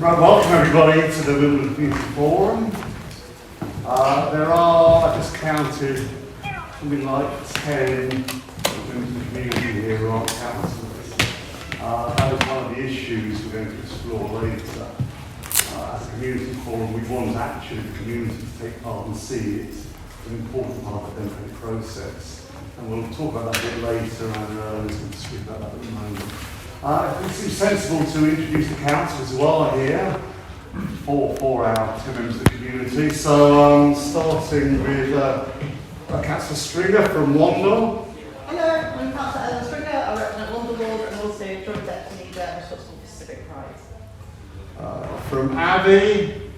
Right, welcome everybody to the Wimbledon Community Forum. There are, I just counted, something like 10 members of the community here who aren't councillors. That is one of the issues we're going to explore later. As a community forum, we want actually the community to take part and see it as an important part of the democratic process. And we'll talk about that a bit later, and we'll speak about that at the moment. It seems sensible to introduce the councillors who are here for our 10 members of the community. So starting with Councillor Stringer from Wandle. Hello, I'm Councillor Stringer. I represent Wandle Ward and also Joint Deputy Leader responsible for Civic Pride. From Abby.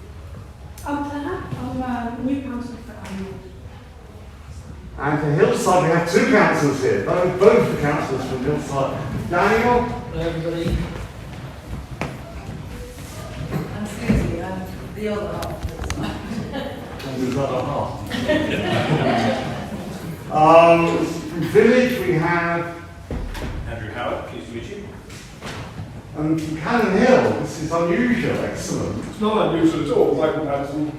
I'm Claire. I'm new councillor for Annual. And for Hillside, we have two councillors here, both the councillors from Hillside. Daniel. Hello everybody. And Susie, the other half. And the other half. From Village, we have Andrew Howard, pleased to meet you. and from Cannon Hill. This is unusual, excellent. It's not unusual at all, Michael Patterson.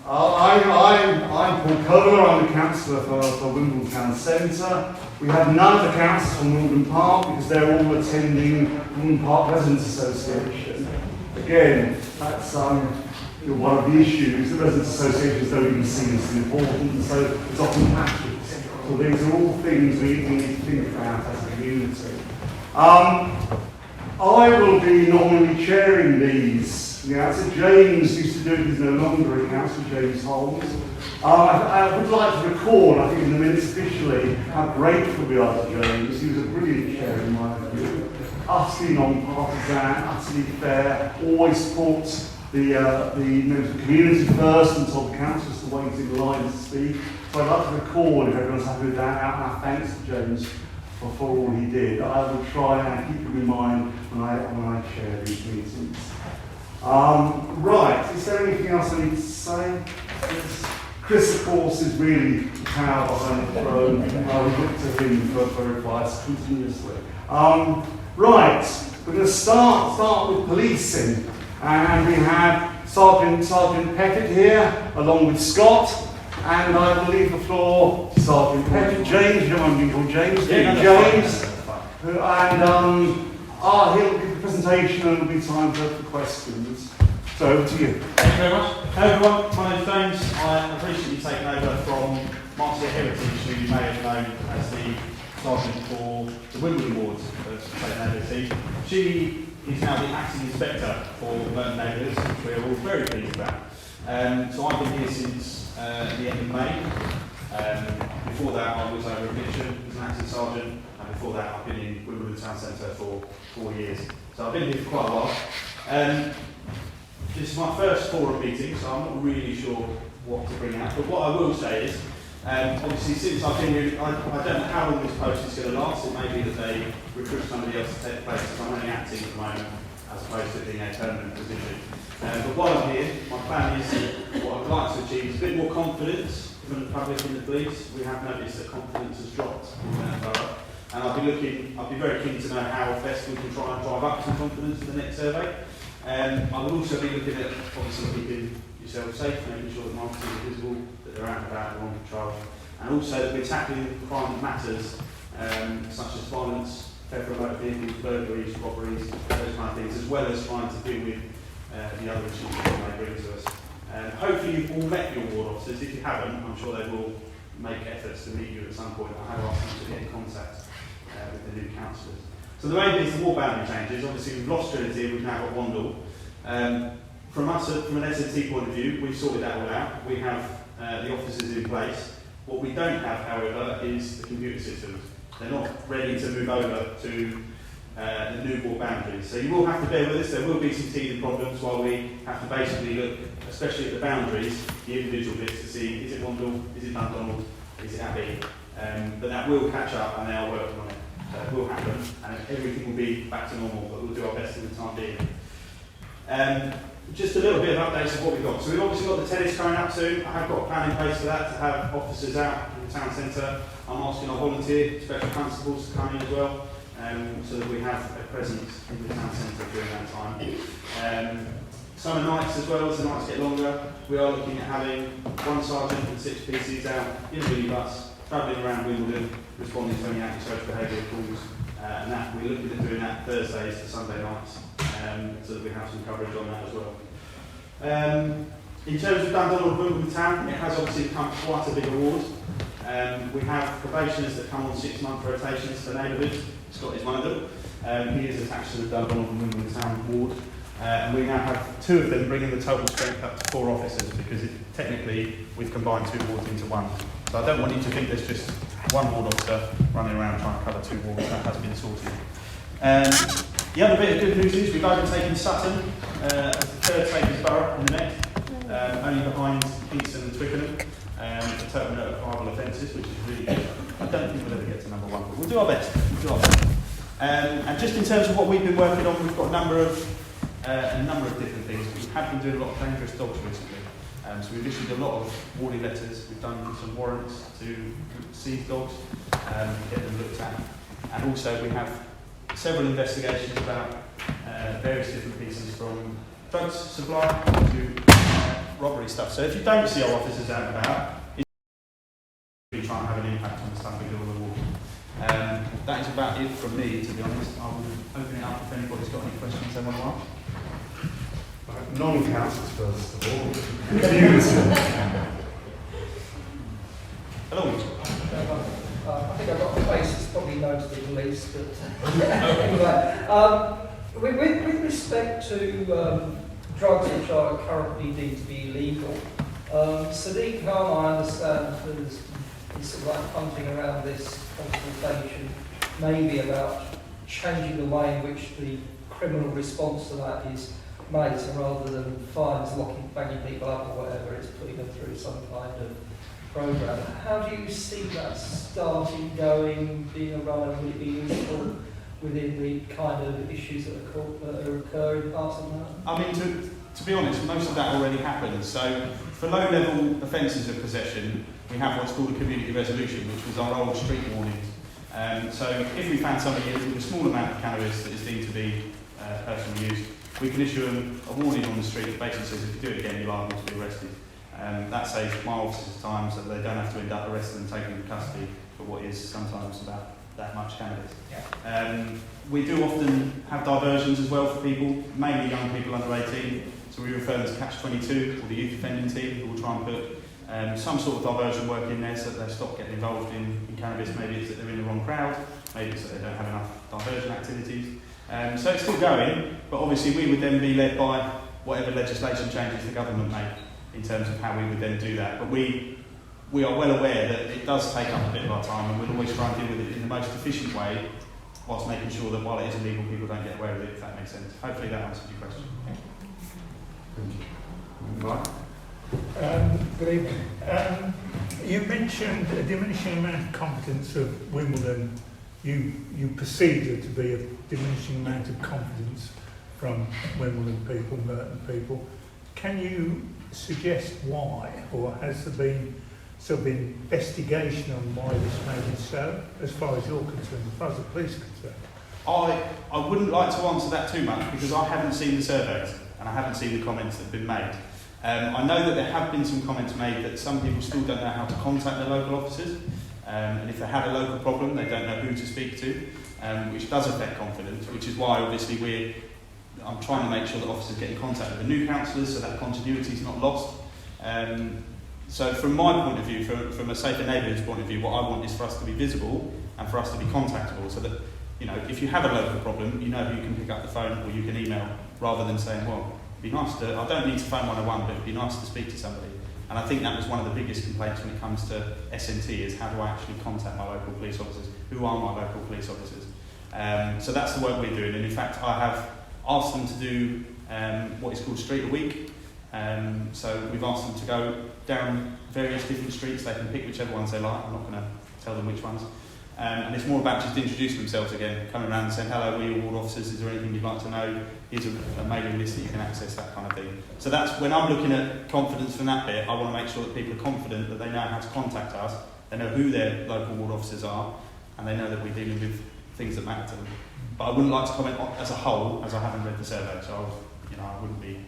I'm Paul Kohler. I'm the councillor for Wimbledon Town Centre. We have none of the councillors from Wimbledon Park because they're all attending Wimbledon Park Residents Association. Again, that's one of the issues. The Residents Associations don't even see this as important, so it's often patches. So these are all things we need to think about as a community. I will be normally chairing these. Sgt James used to do it, he's no longer a Councillor, James Holmes. I would like to record, I think in the minutes officially, how grateful we are to James. He was a brilliant chair in my view. Utterly non-partisan, utterly fair, always put the members of the community first and told the councillors to wait in line to speak. So I'd like to record, if everyone's happy with that, our thanks to James for all he did. I will try and keep him in mind when I chair these meetings. Right, is there anything else I need to say? Chris, of course, is really the power behind the throne. We look to him for advice continuously. Right, we're going to start with policing. And we have Sgt Peppitt here, along with Scott. And I will leave the floor to Sgt Peppitt. James, you don't mind being called James? Yeah, James. He'll give the presentation and there'll be time for questions. So over to you. Thank you very much. Hello everyone, my name's James. I appreciate you taking over from Marcia Heritage, who you may have known as the sergeant for the Wimbledon Ward of State Neighbourhood team. She is now the acting inspector for Merton neighbourhoods, which we are all very pleased about. So I've been here since the end of May. Before that I was over at Mitcham as an acting sergeant, and before that I've been in Wimbledon Town Centre for 4 years. So I've been here for quite a while. This is my first forum meeting, so I'm not really sure what to bring out. But what I will say is, obviously since I've been here, I don't know how long this post is going to last. It may be that they recruit somebody else to take the place, because I'm only acting at the moment, as opposed to being a permanent position. But while I'm here, my plan is, what I'd like to achieve is a bit more confidence from the public and the police. We have noticed that confidence has dropped in Merton Borough. And I'll be very keen to know how best we can try and drive up some confidence in the next survey. I will also be looking at, obviously, keeping yourself safe, making sure that markers are visible, that they're out and about and on patrol, and also that we're tackling crime that matters, such as violence, theft from motor vehicles, burglaries, robberies, those kind of things, as well as trying to deal with the other issues that they may bring to us. Hopefully you've all met your ward officers. If you haven't, I'm sure they will make efforts to meet you at some point. I have asked them to get in contact with the new councillors. So the main thing is the ward boundary changes. Obviously we've lost Trinity, we've now got Wandle. From an SNT point of view, we've sorted that all out. We have the officers in place. What we don't have, however, is the computer systems. They're not ready to move over to the new ward boundaries. So you will have to bear with us. There will be some teething problems while we have to basically look, especially at the boundaries, the individual bits, to see, is it Wandle, is it Dundonald, is it Abbey? But that will catch up, and they are working on it. It will happen, and everything will be back to normal, but we'll do our best in the time being. Just a little bit of updates of what we've got. So we've obviously got the tennis coming up soon. I have got a plan in place for that, to have officers out in the town centre. I'm asking our volunteer special constables to come in as well. so that we have a presence in the town centre during that time. Summer nights as well, as the nights get longer, we are looking at having one sergeant and 6 PCs out in a minibus, travelling around Wimbledon, responding to any antisocial behaviour calls, and that we're looking at doing that Thursdays to Sunday nights, so that we have some coverage on that as well. In terms of Dundonald Wimbledon Town, it has obviously become quite a big award. We have probationers that come on 6-month rotations to the neighbourhood. Scott is one of them. He is attached to the Dundonald Wimbledon Town ward. And we now have 2 of them, bringing the total strength up to 4 officers, because technically we've combined 2 wards into one. So I don't want you to think there's just one ward officer running around trying to cover 2 wards. That has been sorted. The other bit of good news is we've overtaken Sutton as the 3rd safest borough in the Met, only behind Kingston and Twickenham, for total net of viable offences, which is really good. I don't think we'll ever get to number 1, but we'll do our best. And just in terms of what we've been working on, we've got a number of different things. We have been doing a lot of dangerous dogs recently. So we've issued a lot of warning letters. We've done some warrants to seize dogs, get them looked at. And also we have several investigations about various different pieces, from drugs supply to robbery stuff. So if you don't see our officers out and about, we try and have an impact on the stuff we do on the wall. That is about it from me, to be honest. I will open it up if anybody's got any questions they want to ask. Right, non-councillors first of all. Unison. Hello. I think I've got a face that's probably known to the police, but anyway. With respect to drugs which are currently deemed to be illegal, Sadiq Khan, I understand, is sort of like punting around this consultation, maybe about changing the way in which the criminal response to that is made, so rather than fines, banging people up or whatever, it's putting them through some kind of programme. How do you see that starting, going, being a runner? Will it be useful within the kind of issues that are occurring parts of that? I mean, to be honest, most of that already happens. So for low-level offences of possession, we have what's called a community resolution, which was our old street warnings. So if we found somebody with a small amount of cannabis that is deemed to be personal use, we can issue them a warning on the street that basically says if you do it again, you're liable to be arrested. That saves my officers time, so they don't have to end up arrested and taken into custody for what is sometimes about that much cannabis. Yeah. We do often have diversions as well for people, mainly young people under 18. So we refer them to Catch-22 or the youth offending team, who will try and put some sort of diversion work in there so that they stop getting involved in cannabis. Maybe it's that they're in the wrong crowd, maybe it's that they don't have enough diversion activities. So it's still going, but obviously we would then be led by whatever legislation changes the government make in terms of how we would then do that. But we are well aware that it does take up a bit of our time, and we'll always try and deal with it in the most efficient way, whilst making sure that while it is illegal, people don't get away with it, if that makes sense. Hopefully that answers your question. Thank you. Right. Good evening. You mentioned a diminishing amount of competence of Wimbledon. You perceive there to be a diminishing amount of confidence from Wimbledon people, Merton people. Can you suggest why, or has there been some investigation on why this may be so, as far as you're concerned, as far as the police are concerned? I wouldn't like to answer that too much, because I haven't seen the surveys and I haven't seen the comments that have been made. I know that there have been some comments made that some people still don't know how to contact their local officers, and if they have a local problem, they don't know who to speak to, which does affect confidence, which is why obviously I'm trying to make sure that officers get in contact with the new councillors so that continuity is not lost. So from my point of view, from a safer neighbourhood's point of view, what I want is for us to be visible and for us to be contactable, so that, you know, if you have a local problem, you know who you can pick up the phone or you can email, rather than saying, well, it'd be nice to, I don't need to phone 101, but it'd be nice to speak to somebody. And I think that was one of the biggest complaints when it comes to SNT, is how do I actually contact my local police officers? Who are my local police officers? So that's the work we're doing, and in fact I have asked them to do what is called Street a Week. So we've asked them to go down various different streets. They can pick whichever ones they like. I'm not going to tell them which ones. And it's more about just introducing themselves again, coming around and saying, hello, we're ward officers, is there anything you'd like to know? Here's a mailing list that you can access, that kind of thing. So that's, when I'm looking at confidence from that bit, I want to make sure that people are confident that they know how to contact us, they know who their local ward officers are, and they know that we're dealing with things that matter to them. But I wouldn't like to comment on, as a whole, as I haven't read the survey, so I wouldn't be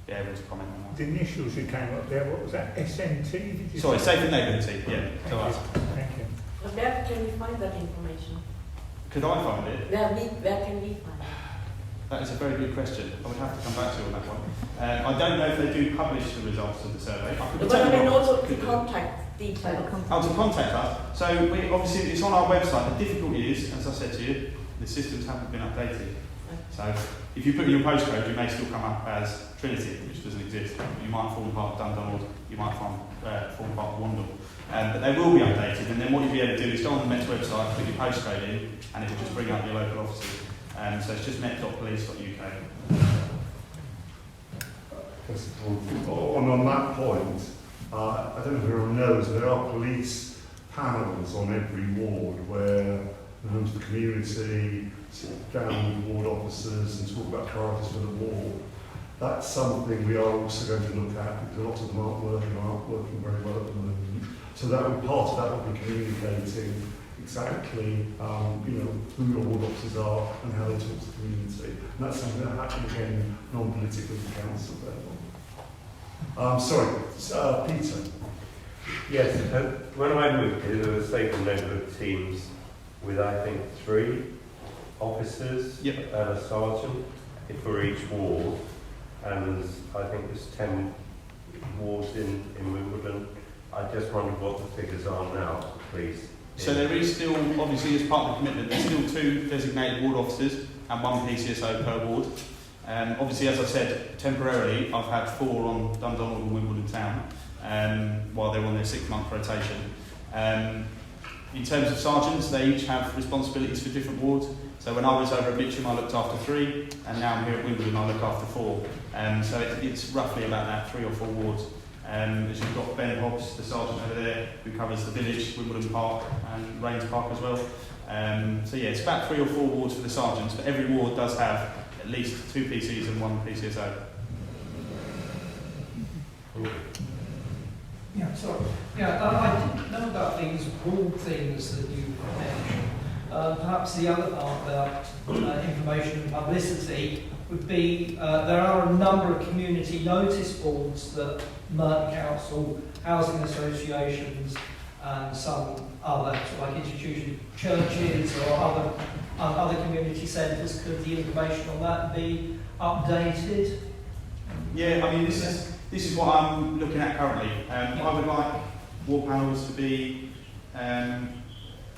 able to comment on that. The initials you came up there, what was that? SNT? Did you Sorry, say? Safe and Neighbourhood Team, yeah. So Thank you. Where can we find that information? could I find it? Where can we find it? That is a very good question. I would have to come back to you on that one. I don't know if they do publish the results of the survey. But I mean also to contact details. Oh, to contact us. So we, obviously it's on our website. The difficulty is, as I said to you, the systems haven't been updated. So if you put in your postcode, you may still come up as Trinity, which doesn't exist. You might form part of Dundonald, you might form part of Wandle. But they will be updated, and then what you'll be able to do is go on the Met's website, put your postcode in, and it will just bring up your local offices. So it's just met.police.uk. On that point, I don't know if everyone knows, there are police panels on every ward where members of the community sit down with ward officers and talk about priorities for the ward. That's something we are also going to look at because a lot of them aren't working very well at the moment. So that would, part of that would be communicating exactly who your ward officers are and how they talk to the community. And that's something that happens again non-politically at the council level. Peter. Yes, when I moved here, there were safe and neighbourhood teams with, I think, 3 officers and a sergeant for each ward. And I think there's 10 wards in Wimbledon. I just wondered what the figures are now, please. So there is still, obviously as part of the commitment, there's still 2 designated ward officers and 1 PCSO per ward. Obviously, as I said, temporarily I've had 4 on Dundonald and Wimbledon Town while they're on their 6-month rotation. In terms of sergeants, they each have responsibilities for different wards. So when I was over at Mitcham, I looked after 3, and now I'm here at Wimbledon, I look after 4. So it's roughly about that, 3 or 4 wards. As you've got Ben Hobbs, the sergeant over there, who covers the village, Wimbledon Park and Rains Park as well. So yeah, it's about 3 or 4 wards for the sergeants, but every ward does have at least 2 PCs and 1 PCSO. Yeah, sorry. Yeah, I didn't know about these broad things that you mentioned. Perhaps the other part about information and publicity would be there are a number of community notice boards that Merton Council, housing associations and some other like institutions, churches or other community centres. Could the information on that be updated? Yeah, I mean this is what I'm looking at currently. I would like ward panels to be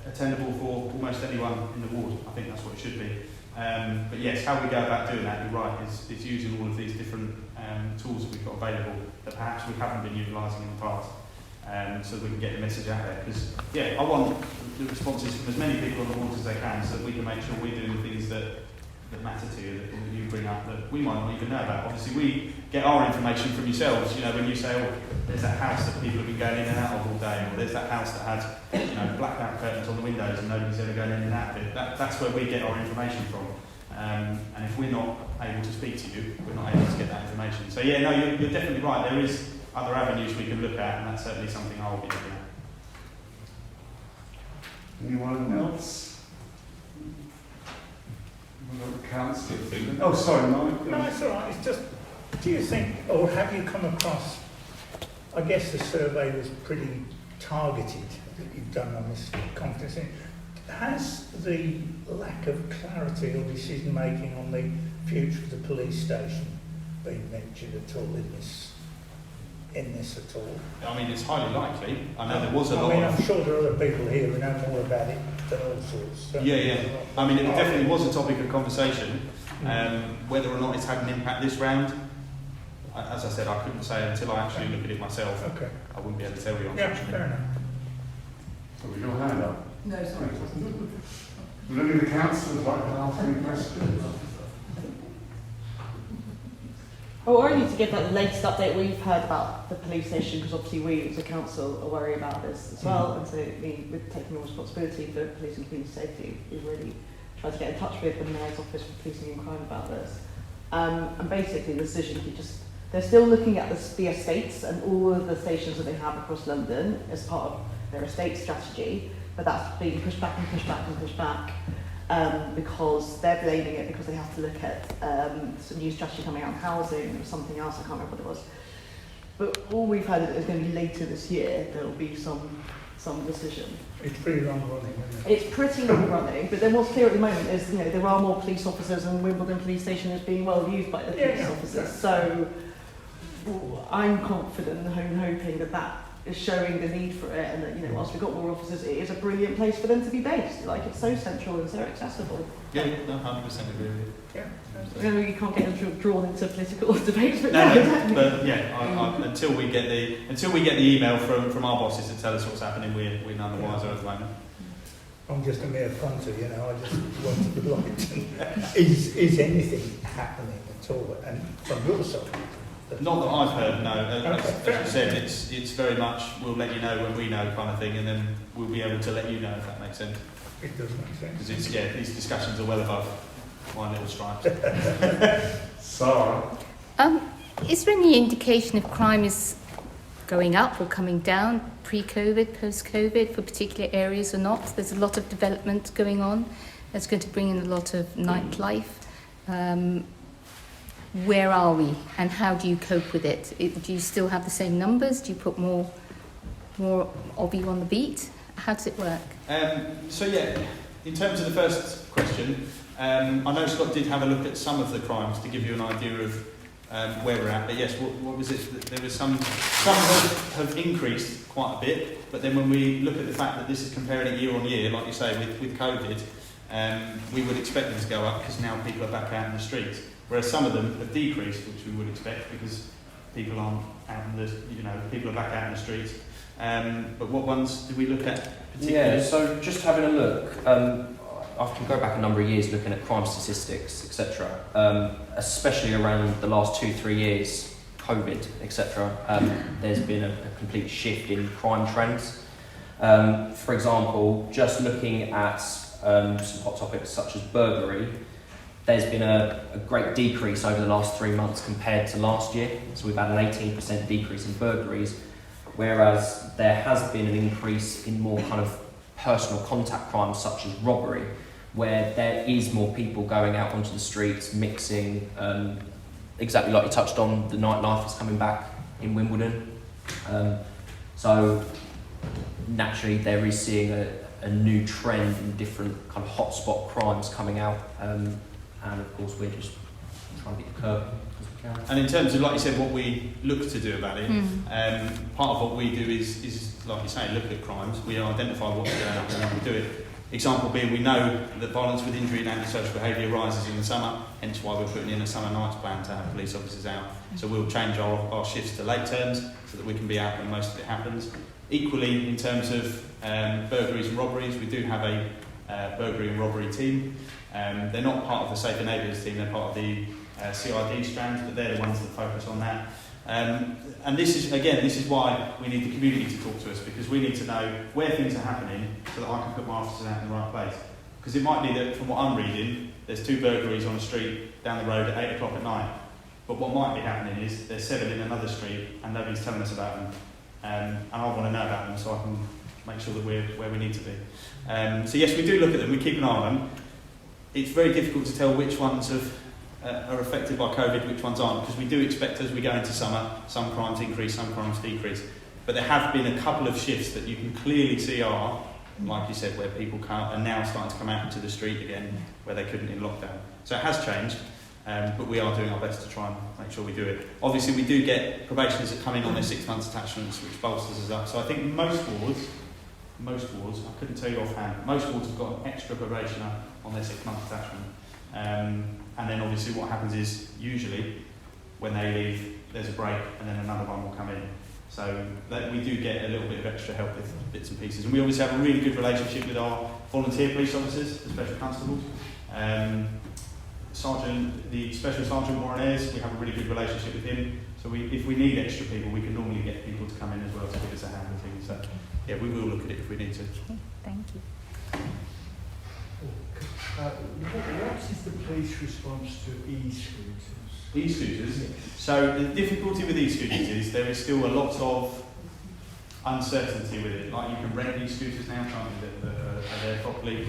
attainable for almost anyone in the ward. I think that's what it should be. But yes, how we go about doing that, you're right, is using all of these different tools that we've got available that perhaps we haven't been utilising in the past, so that we can get the message out there. Because yeah, I want the responses from as many people on the ward as they can, so that we can make sure we're doing the things that matter to you, that you bring up that we might not even know about. Obviously, we get our information from yourselves. You know, when you say, "Oh, there's that house that people have been going in and out of all day," or "There's that house that had, blackout curtains on the windows and nobody's ever going in and out of it." That's where we get our information from. And if we're not able to speak to you, we're not able to get that information. So yeah, no, you're definitely right. There is other avenues we can look at, and that's certainly something I will be looking at. Anyone else? Councillor. Oh, sorry, Mike. No, it's all right. It's just, do you think, or have you come across, I guess the survey was pretty targeted that you've done on this confidence thing. Has the lack of clarity or decision making on the future of the police station been mentioned at all in this at all? I mean, it's highly likely. I know there was a lot I'm sure there are other people here who know more about it than all sorts. So yeah. I mean, it definitely was a topic of conversation. Whether or not it's had an impact this round, as I said, I couldn't say until I actually look at it myself. Okay. I wouldn't be able to tell you. Yeah, fair enough. So was your hand up? No, sorry. Would any of the councillors like to ask any questions? Oh, only to give that the latest update we've heard about the police station, because obviously we as a council are worried about this as well, and so with taking more responsibility for police and community safety, we really tried to get in touch with the Mayor's Office for Policing and Crime about this. And basically the decision, they're still looking at the estates and all of the stations that they have across London as part of their estate strategy, but that's being pushed back and pushed back and pushed back. because they're blaming it because they have to look at some new strategy coming out on housing or something else, I can't remember what it was. But all we've heard is that it's going to be later this year, there will be some decision. It's pretty long running, isn't it? It's pretty long running, but then what's clear at the moment is, you know, there are more police officers and Wimbledon Police Station is being well used by the police officers. So I'm confident and hoping that that is showing the need for it, and that, you know, whilst we've got more officers, it is a brilliant place for them to be based. Like, it's so central and so accessible. Yeah, no, 100% agree with you. Yeah. You know, you can't get them drawn into political debates, but But yeah, until we get the email from our bosses to tell us what's happening, we're none the wiser at the moment. I'm just a mere punter, you know, I just wanted to like to know, is anything happening at all? And from your side? Not that I've heard, no. Okay. As you said, it's very much we'll let you know when we know kind of thing, and then we'll be able to let you know if that makes sense. It does make sense. Because these discussions are well above my little stripes. Sarah? Is there any indication if crime is going up or coming down pre-COVID, post-COVID for particular areas or not? There's a lot of development going on that's going to bring in a lot of nightlife. Where are we and how do you cope with it? Do you still have the same numbers? Do you put more of you on the beat? How does it work? So yeah, in terms of the first question, I know Scott did have a look at some of the crimes to give you an idea of where we're at. But yes, what was it? There was some have increased quite a bit. But then when we look at the fact that this is comparing it year on year, like you say, with COVID, we would expect them to go up because now people are back out in the streets. Whereas some of them have decreased, which we would expect because people aren't out in the, people are back out in the streets. But what ones did we look at particularly? Yeah, so just having a look, I can go back a number of years looking at crime statistics, etc. Especially around the last 2-3 years, COVID, etc. There's been a complete shift in crime trends. For example, just looking at some hot topics such as burglary, there's been a great decrease over the last 3 months compared to last year. So we've had an 18% decrease in burglaries, whereas there has been an increase in more kind of personal contact crimes such as robbery, where there is more people going out onto the streets, mixing, exactly like you touched on, the nightlife is coming back in Wimbledon. So naturally there is seeing a new trend in different kind of hotspot crimes coming out. And of course we're just trying to get the curve as we can. And in terms of, like you said, what we look to do about it, part of what we do is, like you say, look at crimes. We identify what's going on and then we do it. Example being, we know that violence with injury and antisocial behaviour rises in the summer, hence why we're putting in a summer nights plan to have police officers out. So we'll change our shifts to late terms so that we can be out when most of it happens. Equally, in terms of burglaries and robberies, we do have a burglary and robbery team. They're not part of the Safer Neighbourhoods team, they're part of the CID strand, but they're the ones that focus on that. And this is why we need the community to talk to us, because we need to know where things are happening so that I can put my officers out in the right place. Because it might be that, from what I'm reading, there's 2 burglaries on a street down the road at 8 o'clock at night. But what might be happening is there's 7 in another street and nobody's telling us about them. And I want to know about them so I can make sure that we're where we need to be. So yes, we do look at them, we keep an eye on them. It's very difficult to tell which ones are affected by COVID, which ones aren't, because we do expect as we go into summer, some crimes increase, some crimes decrease. But there have been a couple of shifts that you can clearly see are, like you said, where people are now starting to come out into the street again, where they couldn't in lockdown. So it has changed, but we are doing our best to try and make sure we do it. Obviously, we do get probationers that come in on their 6 months attachments, which bolsters us up. So I think most wards, I couldn't tell you offhand, most wards have got an extra probationer on their 6 month attachment. And then obviously what happens is, usually, when they leave, there's a break and then another one will come in. So that we do get a little bit of extra help with bits and pieces. And we obviously have a really good relationship with our volunteer police officers, the special constables. The Special Sergeant Moranez, we have a really good relationship with him. So if we need extra people, we can normally get people to come in as well to give us a hand with things. So yeah, we will look at it if we need to. Okay, thank you. What is the police response to e-scooters? E-scooters? So the difficulty with e-scooters is there is still a lot of uncertainty with it. Like you can rent these scooters now, can't you, that are there properly.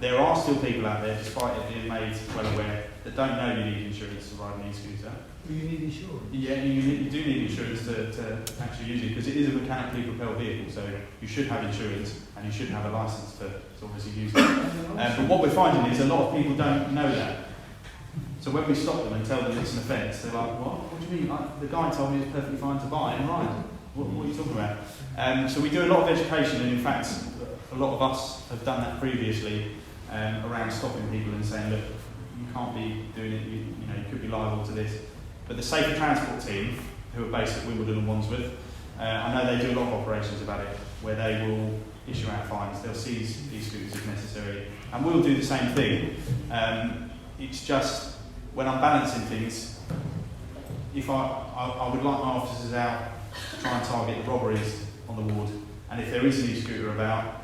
There are still people out there, despite it being made well aware, that don't know you need insurance to ride an e-scooter. You need insurance. Yeah, you do need insurance to actually use it, because it is a mechanically propelled vehicle, so you should have insurance and you should have a licence to obviously use it. But what we're finding is a lot of people don't know that. So when we stop them and tell them it's an offence, they're like, what do you mean? Like, the guy told me it's perfectly fine to buy and ride. What are you talking about? So we do a lot of education, and in fact, a lot of us have done that previously around stopping people and saying, look, you can't be doing it, you could be liable to this. But the Safer Transport team, who are based at Wimbledon and Wandsworth, I know they do a lot of operations about it, where they will issue out fines, they'll seize e-scooters if necessary, and we'll do the same thing. It's just, when I'm balancing things, if I would like my officers out to try and target the robberies on the ward, and if there is an e-scooter about,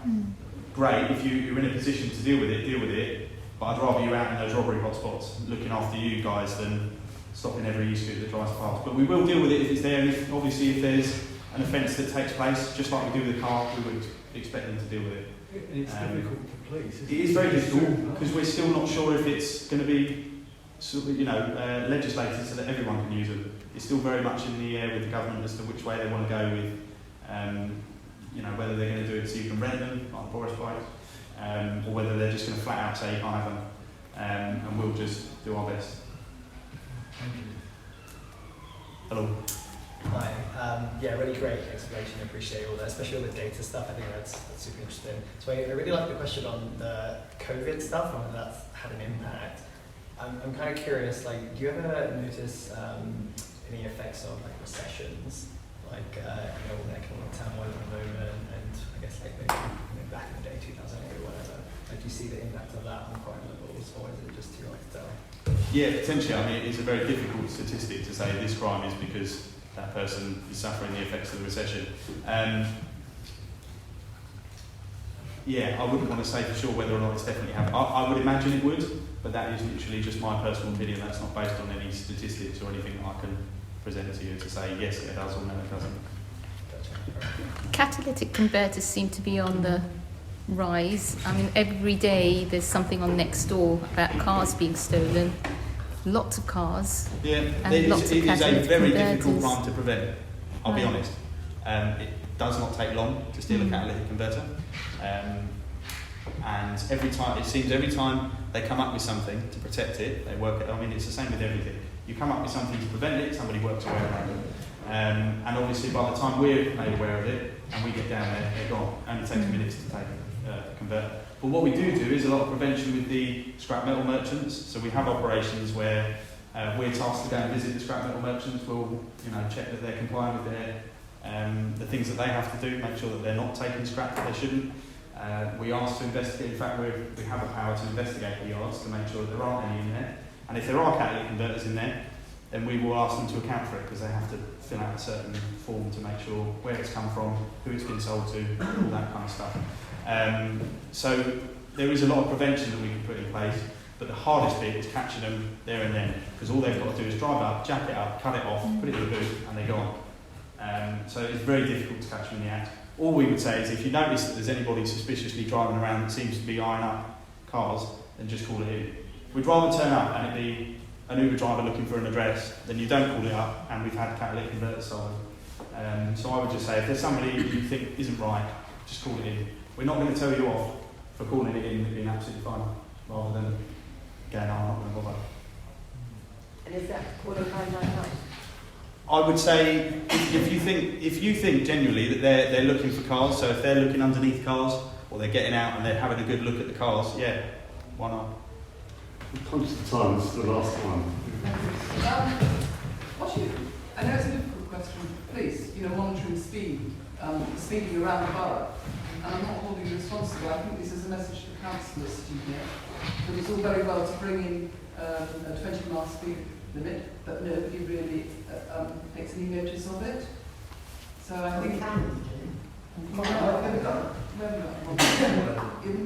great, if you're in a position to deal with it, but I'd rather you out in those robbery hotspots looking after you guys than stopping every e-scooter that drives past. But we will deal with it if it's there, and obviously if there's an offence that takes place, just like we do with a car, we would expect them to deal with it. And it's difficult to police. It is very difficult, because we're still not sure if it's going to be legislated so that everyone can use them. It's still very much in the air with the government as to which way they want to go with, whether they're going to do it so you can rent them, like the Boris bikes, or whether they're just going to flat out say you can't have them, and we'll just do our best. Thank you. Hello. Hi. Really great explanation. I appreciate all that, especially all the data stuff. I think that's super interesting. So I really like the question on the COVID stuff and whether that's had an impact. I'm kind of curious, do you ever notice any effects of recessions, all the economic turmoil at the moment, and I guess maybe back in the day, 2008 or whatever? Do you see the impact of that on crime levels, or is it just too early to tell? Yeah, potentially. I mean, it's a very difficult statistic to say this crime is because that person is suffering the effects of the recession. I wouldn't want to say for sure whether or not it's definitely happened. I would imagine it would, but that is literally just my personal opinion. That's not based on any statistics or anything that I can present to you to say yes it does or no it doesn't. Catalytic converters seem to be on the rise. I mean, every day there's something on Nextdoor about cars being stolen. Lots of cars. Yeah, and it lots is of a very converters. difficult crime to prevent. I'll be honest. It does not take long to steal a catalytic converter. And every time they come up with something to protect it, they work it. I mean, it's the same with everything. You come up with something to prevent it, somebody works away around it. And obviously, by the time we're made aware of it and we get down there, they're gone. It only takes minutes to take a converter. But what we do is a lot of prevention with the scrap metal merchants. So we have operations where we're tasked to go and visit the scrap metal merchants. We'll check that they're complying with their the things that they have to do, make sure that they're not taking scrap that they shouldn't. We ask to investigate. In fact, we have a power to investigate the yards to make sure that there aren't any in there. And if there are catalytic converters in there, then we will ask them to account for it, because they have to fill out a certain form to make sure where it's come from, who it's been sold to, all that kind of stuff. So there is a lot of prevention that we can put in place, but the hardest bit is catching them there and then, because all they've got to do is drive up, jack it up, cut it off, put it in the boot, and they're gone. So it's very difficult to catch them in the act. All we would say is if you notice that there's anybody suspiciously driving around that seems to be eyeing up cars, then just call it in. We'd rather turn up and it be an Uber driver looking for an address than you don't call it up and we've had catalytic converters sold. So I would just say if there's somebody you think isn't right, just call it in. We're not going to tell you off for calling it in and being absolutely fine, rather than going, no, I'm not going to bother. And is that call 999? I would say if you think genuinely that they're looking for cars, so if they're looking underneath cars or they're getting out and they're having a good look at the cars, yeah, why not? I'm conscious of time, this is the last one. I know it's a difficult question for police, monitoring speed, speeding around the borough, and I'm not holding you responsible. I think this is a message to councillors to get, that it's all very well to bring in a 20-mile speed limit, but nobody really takes any notice of it. So I think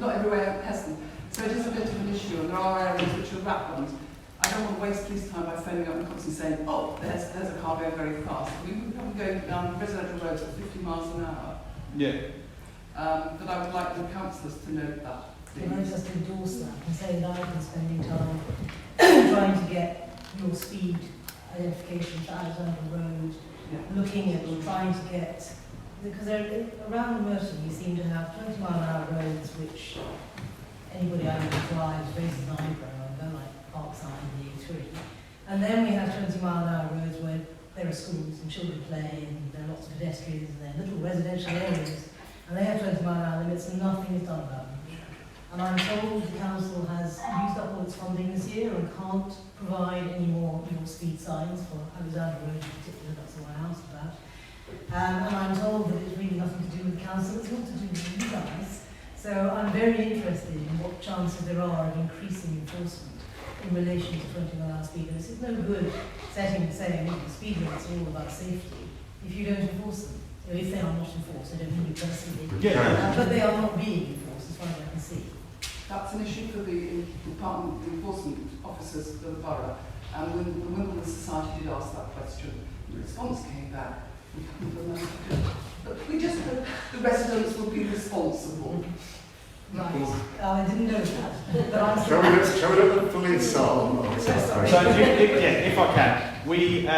not everywhere hasn't. So it is a bit of an issue, and there are areas which are wrap ones. I don't want to waste police time by phoning up and constantly saying, oh, there's a car going very fast. We wouldn't have them going down residential roads at 50 miles an hour. Yeah. But I would like the councillors to note that. Can I just endorse that and say that I've been spending time trying to get your speed identification for Alexander Road, looking at or trying to get, because around Merton you seem to have 20 mile an hour roads which anybody I know drives raises an eyebrow and go like Parkside and the A3. And then we have 20 mile an hour roads where there are schools and children play and there are lots of pedestrians and there are little residential areas and they have 20 mile an hour limits and nothing is done about them. And I'm told the council has used up all its funding this year and can't provide any more speed signs for Alexander Road in particular, that's the one I asked about. And I'm told that it's really nothing to do with the council, it's all to do with you guys. So I'm very interested in what chances there are of increasing enforcement in relation to 20 mile an hour speed limits. It's no good saying speed limits are all about safety if you don't enforce them. So if they are not enforced, I don't mean you personally, but they are not being enforced as far as I can see. That's an issue for the department, the enforcement officers of the borough. And when the Wimbledon Society did ask that question, the response came back, we haven't done that. But we just hope the residents will be responsible. Right. I didn't know that. But I'm Shall we look at the police song? So, if I can, we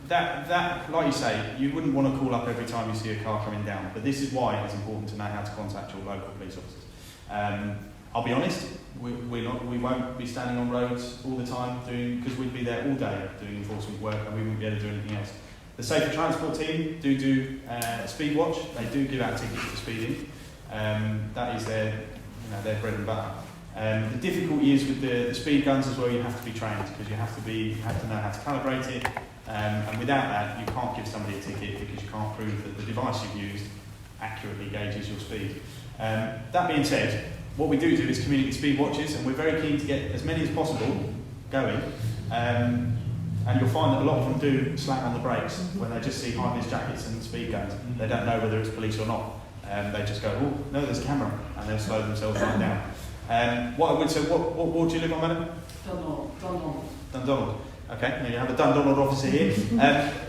that like you say, you wouldn't want to call up every time you see a car coming down. But this is why it's important to know how to contact your local police officers. I'll be honest, we won't be standing on roads all the time because we'd be there all day doing enforcement work and we wouldn't be able to do anything else. The Safer Transport team do speed watch. They do give out tickets for speeding. That is their bread and butter. The difficulty is with the speed guns as well. You have to be trained because you have to know how to calibrate it. And without that, you can't give somebody a ticket because you can't prove that the device you've used accurately gauges your speed. That being said, what we do is community speed watches, and we're very keen to get as many as possible going. And you'll find that a lot of them do slam on the brakes when they just see high-vis jackets and speed guns. They don't know whether it's police or not. They just go, oh, no, there's a camera, and they'll slow themselves right down. What I would say, what ward do you live on, madam? Dundonald. Okay, now you have a Dundonald officer here.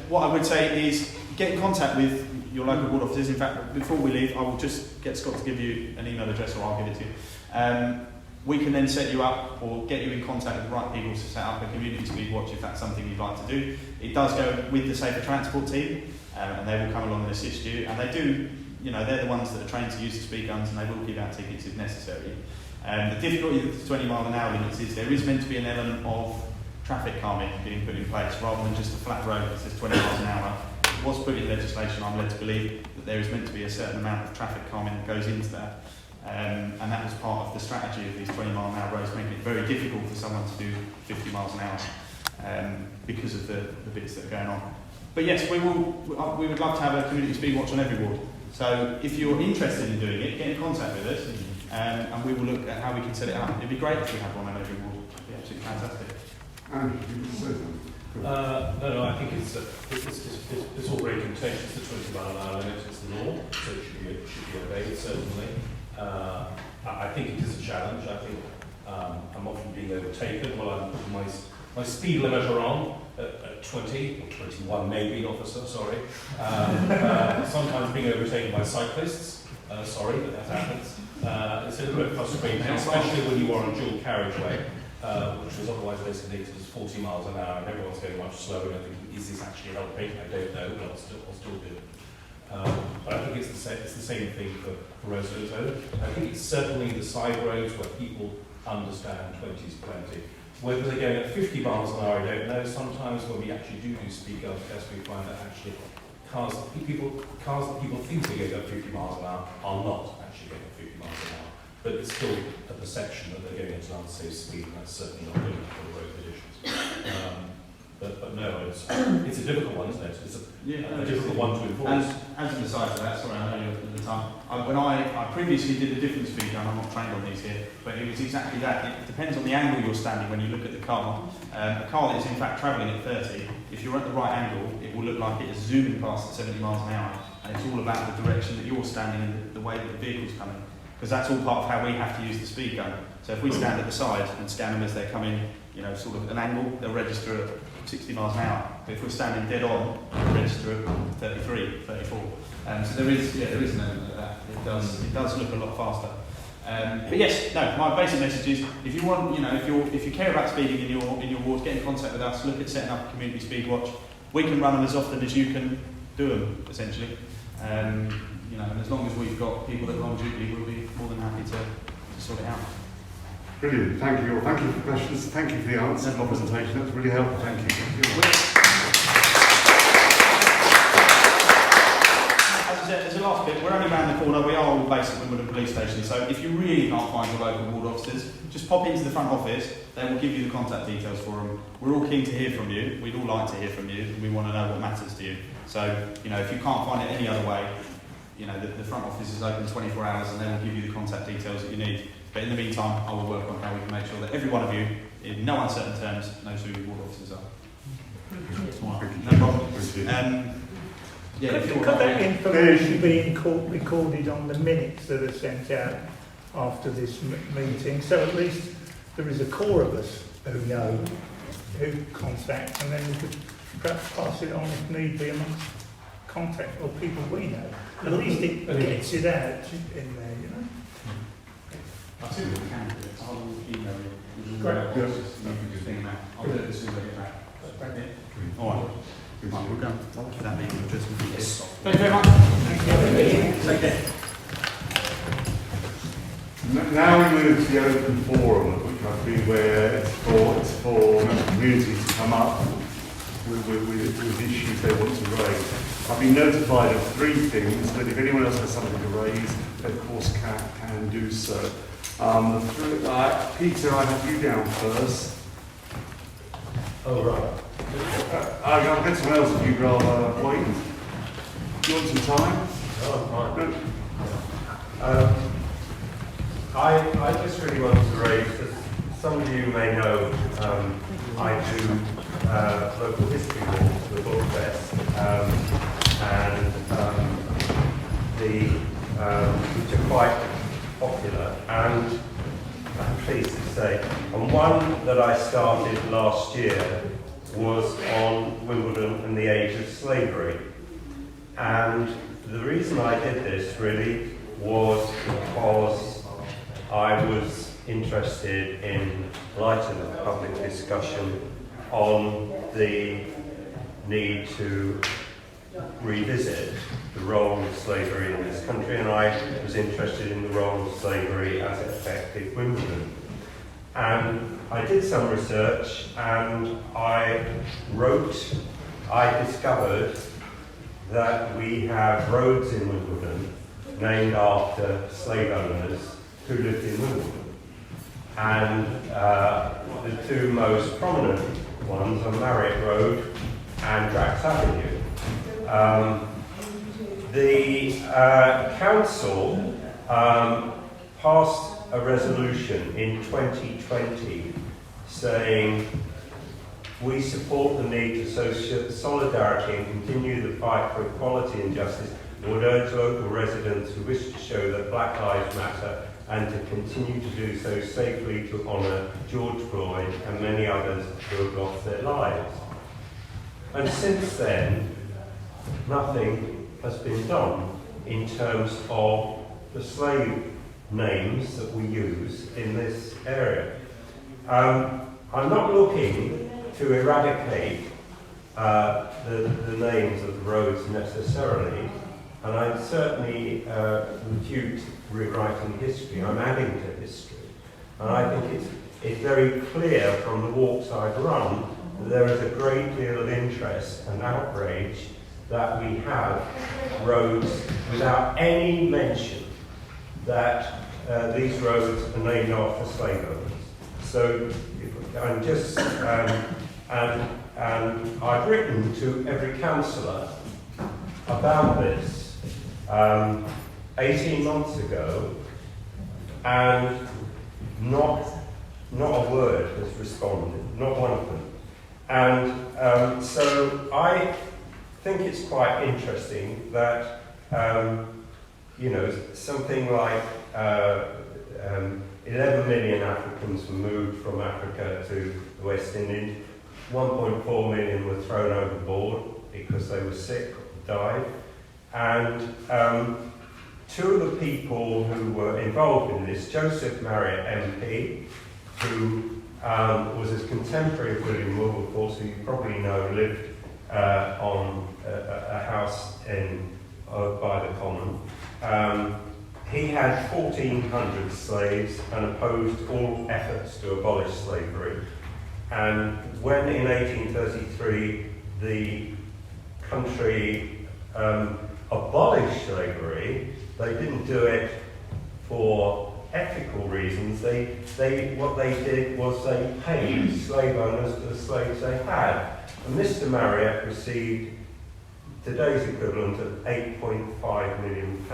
What I would say is get in contact with your local ward officers. In fact, before we leave, I will just get Scott to give you an email address, or I'll give it to you. We can then set you up or get you in contact with the right people to set up a community speed watch if that's something you'd like to do. It does go with the Safer Transport team, and they will come along and assist you. And they do, they're the ones that are trained to use the speed guns, and they will give out tickets if necessary. The difficulty with the 20 mile an hour limits is there is meant to be an element of traffic calming being put in place rather than just a flat road that says 20 miles an hour. It was put in legislation, I'm led to believe, that there is meant to be a certain amount of traffic calming that goes into that. And that was part of the strategy of these 20 mile an hour roads, making it very difficult for someone to do 50 miles an hour because of the bits that are going on. But yes, we would love to have a community speed watch on every ward. So if you're interested in doing it, get in contact with us and we will look at how we can set it up. It'd be great if we had one on every ward. It'd be absolutely fantastic. No, I think it's all very contentious. The 20 mile an hour limit is the law, so it should be obeyed, certainly. I think it is a challenge. I think I'm often being overtaken. Well, my speed limiter on at 20 or 21 maybe, officer, sorry. Sometimes being overtaken by cyclists. Sorry, but that happens. It's a little bit frustrating, especially when you are on dual carriageway. Which was otherwise designated as 40 miles an hour, and everyone's going much slower. And I think, is this actually helping? I don't know, but I'll still do it. But I think it's the same thing for residents. I think it's certainly the side roads where people understand 20 is plenty. Whether they're going at 50 miles an hour, I don't know. Sometimes when we actually do speed gun tests, we find that actually cars that people think are going at 50 miles an hour are not actually going at 50 miles an hour. But it's still a perception that they're going at an unsafe speed, and that's certainly not good for the road conditions. But no, it's a difficult one, isn't it? It's a difficult one to enforce. And to the side of that, sorry, I know you're at the time. When I previously did a different speed gun, I'm not trained on these here, but it was exactly that. It depends on the angle you're standing when you look at the car. A car that is in fact travelling at 30, if you're at the right angle, it will look like it is zooming past at 70 miles an hour. And it's all about the direction that you're standing and the way that the vehicle's coming. because that's all part of how we have to use the speed gun. So if we stand at the side and scan them as they're coming, you know, sort of an angle, they'll register at 60 miles an hour. But if we're standing dead on, they'll register at 33, 34. So there is an element of that. It does look a lot faster. But yes, no. My basic message is, if you want, you know, if you care about speeding in your ward, get in contact with us. Look at setting up a community speed watch. We can run them as often as you can do them, essentially. You know, and as long as we've got people that are on duty, we'll be more than happy to sort it out. Brilliant. Thank you all. Thank you for the questions. Thank you for the answers and the presentation. That's really helpful. Thank you. As a last bit, we're only around the corner. We are all based at Wimbledon Police Station, so if you really can't find your local ward officers, just pop into the front office. They will give you the contact details for them. We're all keen to hear from you. We'd all like to hear from you, and we want to know what matters to you. So, you know, if you can't find it any other way, you know, the front office is open 24 hours, and they will give you the contact details that you need. But in the meantime, I will work on how we can make sure that every one of you, in no uncertain terms, knows who your ward officers are. No problem. Yeah, could that information be recorded on the minutes that are sent out after this meeting, so at least there is a core of us who know who contact, and then we could perhaps pass it on if need be amongst contact or people we know. At least it gets it out in there, you know. I think we can do it. I'll email you. Great. I'll do it as soon as I get back. All right. We'll go. That being the address. Yes. Thank you very much. Thank you. Take care. Now we move to the open forum, which I think where it's for the community to come up with issues they want to raise. I've been notified of 3 things, but if anyone else has something to raise, they of course can do so. Peter, I have you down first. Oh, right. I'll get someone else if you'd rather wait. Do you want some time? Oh, fine. I just really wanted to raise, as some of you may know, I do local history walks for the Book Fest, which are quite popular, and I'm pleased to say, and one that I started last year was on Wimbledon and the age of slavery. And the reason I did this really was because I was interested in light of the public discussion on the need to revisit the role of slavery in this country, and I was interested in the role of slavery as it affected Wimbledon. And I did some research, and I discovered that we have roads in Wimbledon named after slave owners who lived in Wimbledon. And the 2 most prominent ones are Marriott Road and Drax Avenue. The council passed a resolution in 2020 saying we support the need to show solidarity and continue the fight for equality and justice, and would urge local residents who wish to show that Black Lives Matter and to continue to do so safely to honour George Floyd and many others who have lost their lives. And since then, nothing has been done in terms of the slave names that we use in this area. I'm not looking to eradicate the names of the roads necessarily, and I'm certainly refute rewriting history. I'm adding to history, and I think it's very clear from the walks I've run that there is a great deal of interest and outrage that we have roads without any mention that these roads are named after slave owners. So I'm just, and I've written to every councillor about this 18 months ago, and not a word has responded, not one of them. And so I think it's quite interesting that, you know, something like 11 million Africans were moved from Africa to the West Indies. 1.4 million were thrown overboard because they were sick or died. And two of the people who were involved in this, Joseph Marriott MP, who was a contemporary of William Wilberforce, who you probably know lived on a house by the Common. He had 1,400 slaves and opposed all efforts to abolish slavery. And when in 1833 the country abolished slavery, they didn't do it for ethical reasons. What they did was they paid slave owners for the slaves they had. And Mr. Marriott received today's equivalent of £8.5 million.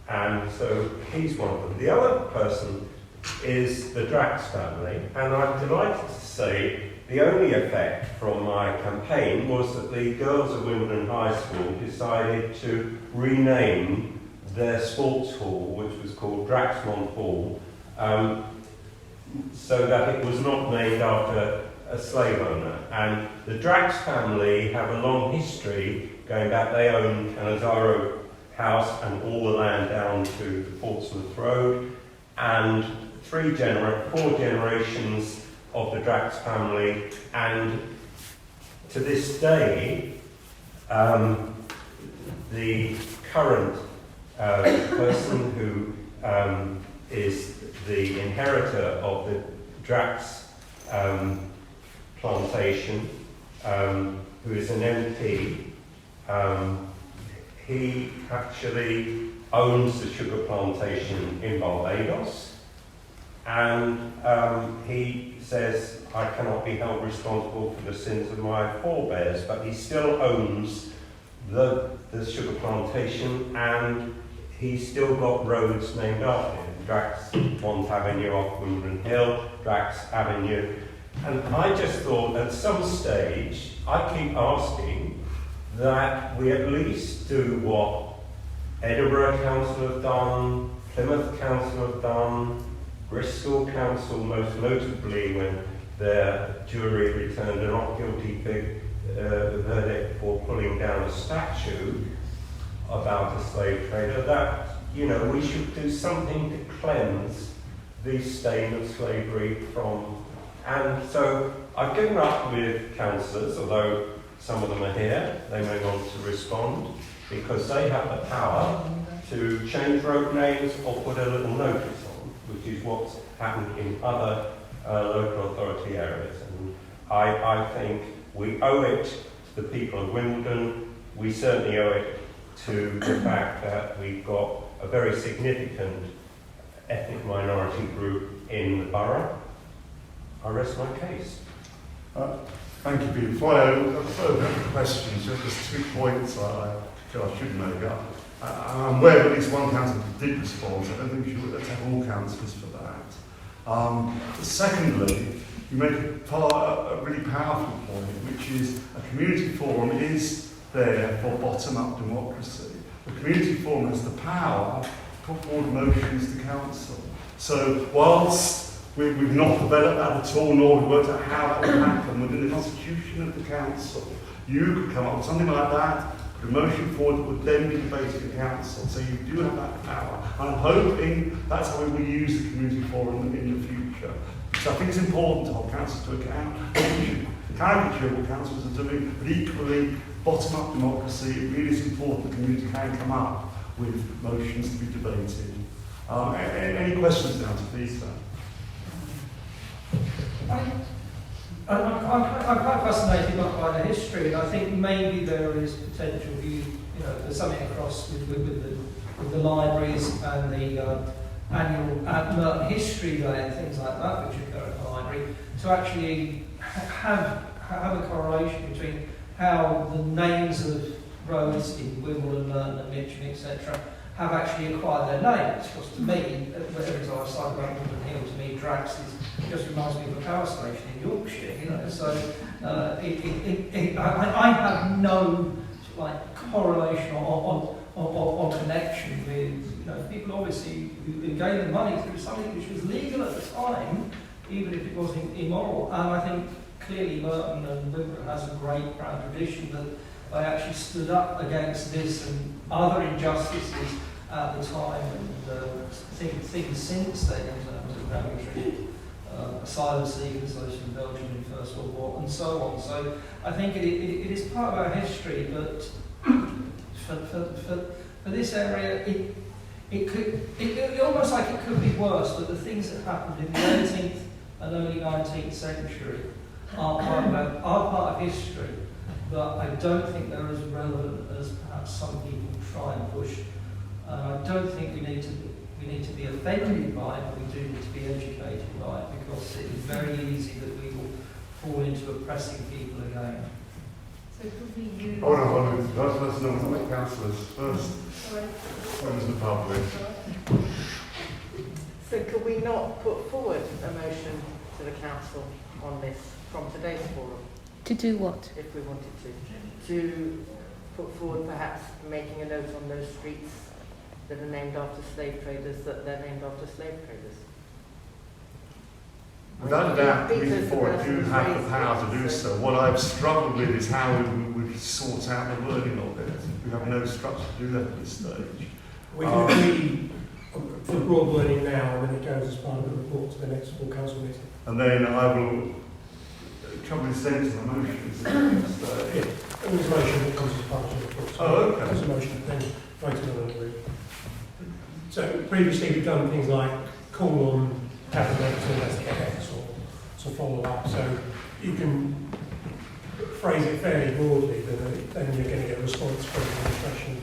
And so he's one of them. The other person is the Drax family, and I'm delighted to say the only effect from my campaign was that the girls at Wimbledon High School decided to rename their sports hall, which was called Draxmont Hall, so that it was not named after a slave owner. And the Drax family have a long history going back. They owned Canizaro House and all the land down to the Portsmouth Road, and 4 generations of the Drax family, and to this day the current person who is the inheritor of the Drax plantation, who is an MP, he actually owns the sugar plantation in Barbados, and he says, I cannot be held responsible for the sins of my forebears, but he still owns the sugar plantation, and he's still got roads named after him. Drax Mont Avenue off Wimbledon Hill, Drax Avenue. And I just thought at some stage, I keep asking that we at least do what Edinburgh Council have done, Plymouth Council have done, Bristol Council most notably when their jury returned a not guilty verdict for pulling down a statue about a slave trader, that, you know, we should do something to cleanse the stain of slavery from. And so I've given up with councillors, although some of them are here, they may want to respond, because they have the power to change road names or put a little notice on, which is what's happened in other local authority areas. And I think we owe it to the people of Wimbledon. We certainly owe it to the fact that we've got a very significant ethnic minority group in the borough. I rest my case. Thank you, Peter. Before I have further questions, just 2 points I should make. I'm aware that at least one councillor did respond, so I don't think you should attack all councillors for that. Secondly, you make a really powerful point, which is a community forum is there for bottom-up democracy. The community forum has the power to put forward motions to council. So whilst we've not developed that at all, nor have we worked out how that will happen within the constitution of the council, you could come up with something like that, put a motion forward that would then be debated in council. So you do have that power. And I'm hoping that's how we will use the community forum in the future. So I think it's important to hold councils to account. Caricature what councils are doing, but equally bottom-up democracy, it really is important the community can come up with motions to be debated. Any questions now to Peter? I'm quite fascinated by the history, and I think maybe there is potential there's something across with the libraries and the annual Merton History Day and things like that, which occur at the library, to actually have a correlation between how the names of roads in Wimbledon, Merton and Mitcham, etc., have actually acquired their names. Because to me, every time I cycle around Wimbledon Hill, to me, Drax just reminds me of a power station in Yorkshire, you know. So I have no correlation on on connection with people obviously who gained the money through something which was legal at the time, even if it was immoral. And I think clearly Merton and Wimbledon has a great proud tradition that they actually stood up against this and other injustices at the time, and things since then in terms of regulatory asylum seekers, those from Belgium in the First World War, and so on. So I think it is part of our history, but for this area, it almost like it could be worse, but the things that happened in the 18th and early 19th century are part of history, but I don't think they're as relevant as perhaps some people try and push. I don't think we need to be offended by it, but we do need to be educated by it, because it is very easy that we will fall into oppressing people again. So could we use... Hold on. Let's know what the councillors first. Members of the public. So could we not put forward a motion to the council on this from today's forum? To do what? If we wanted to put forward perhaps making a note on those streets that are named after slave traders, that they're named after slave traders. Without a doubt, before I do have the power to do so. What I've struggled with is how we would sort out the wording of it. We have no structure to do that at this stage. We can agree for the broad wording now, and then it goes as part of the report to the next full council meeting. And then I will come and send to the motions. Yeah, and there's a motion that comes as part of the report. So Oh, okay. there's a motion, then voted on it. So previously we've done things like call on cabinet to investigate or some follow-up. So you can phrase it fairly broadly, but then you're going to get a response from the administration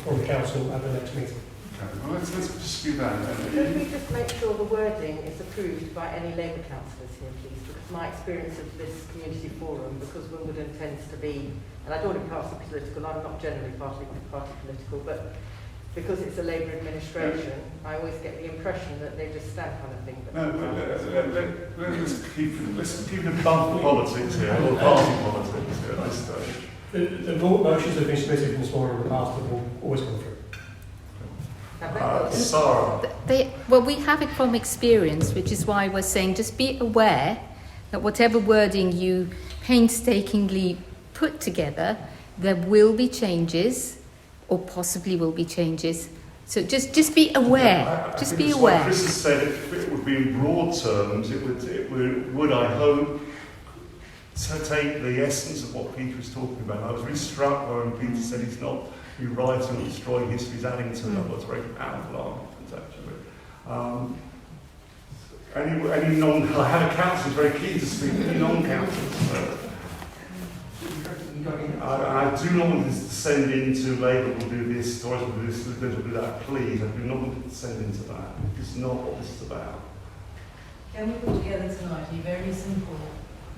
or the council at the next meeting. Okay. Well, let's just do that. Could we just make sure the wording is approved by any Labour councillors here, please? Because my experience of this community forum, because Wimbledon tends to be, and I don't want to be partly political, I'm not generally party political, but because it's a Labour administration, I always get the impression that they just stand kind of thing. But Let's keep the bump politics here, or party politics here at this stage. The motions that have been submitted from this morning in the past have always come through. Sarah. Well, we have it from experience, which is why we're saying just be aware that whatever wording you painstakingly put together, there will be changes, or possibly will be changes. So just be aware. Just be aware. What Chris has said, it would be in broad terms. It would I hope, to take the essence of what Peter was talking about. I was really struck by when Peter said he's not rewriting or destroying history, he's adding to it. That's very powerful argument, actually. Any non, I had a councillor very keen to speak. Any non-councillors? I do not want this to descend into Labour will do this, Tories will do this, Liberals will do that. Please, I do not want it to descend into that. It's not what this is about. Can we put together tonight a very simple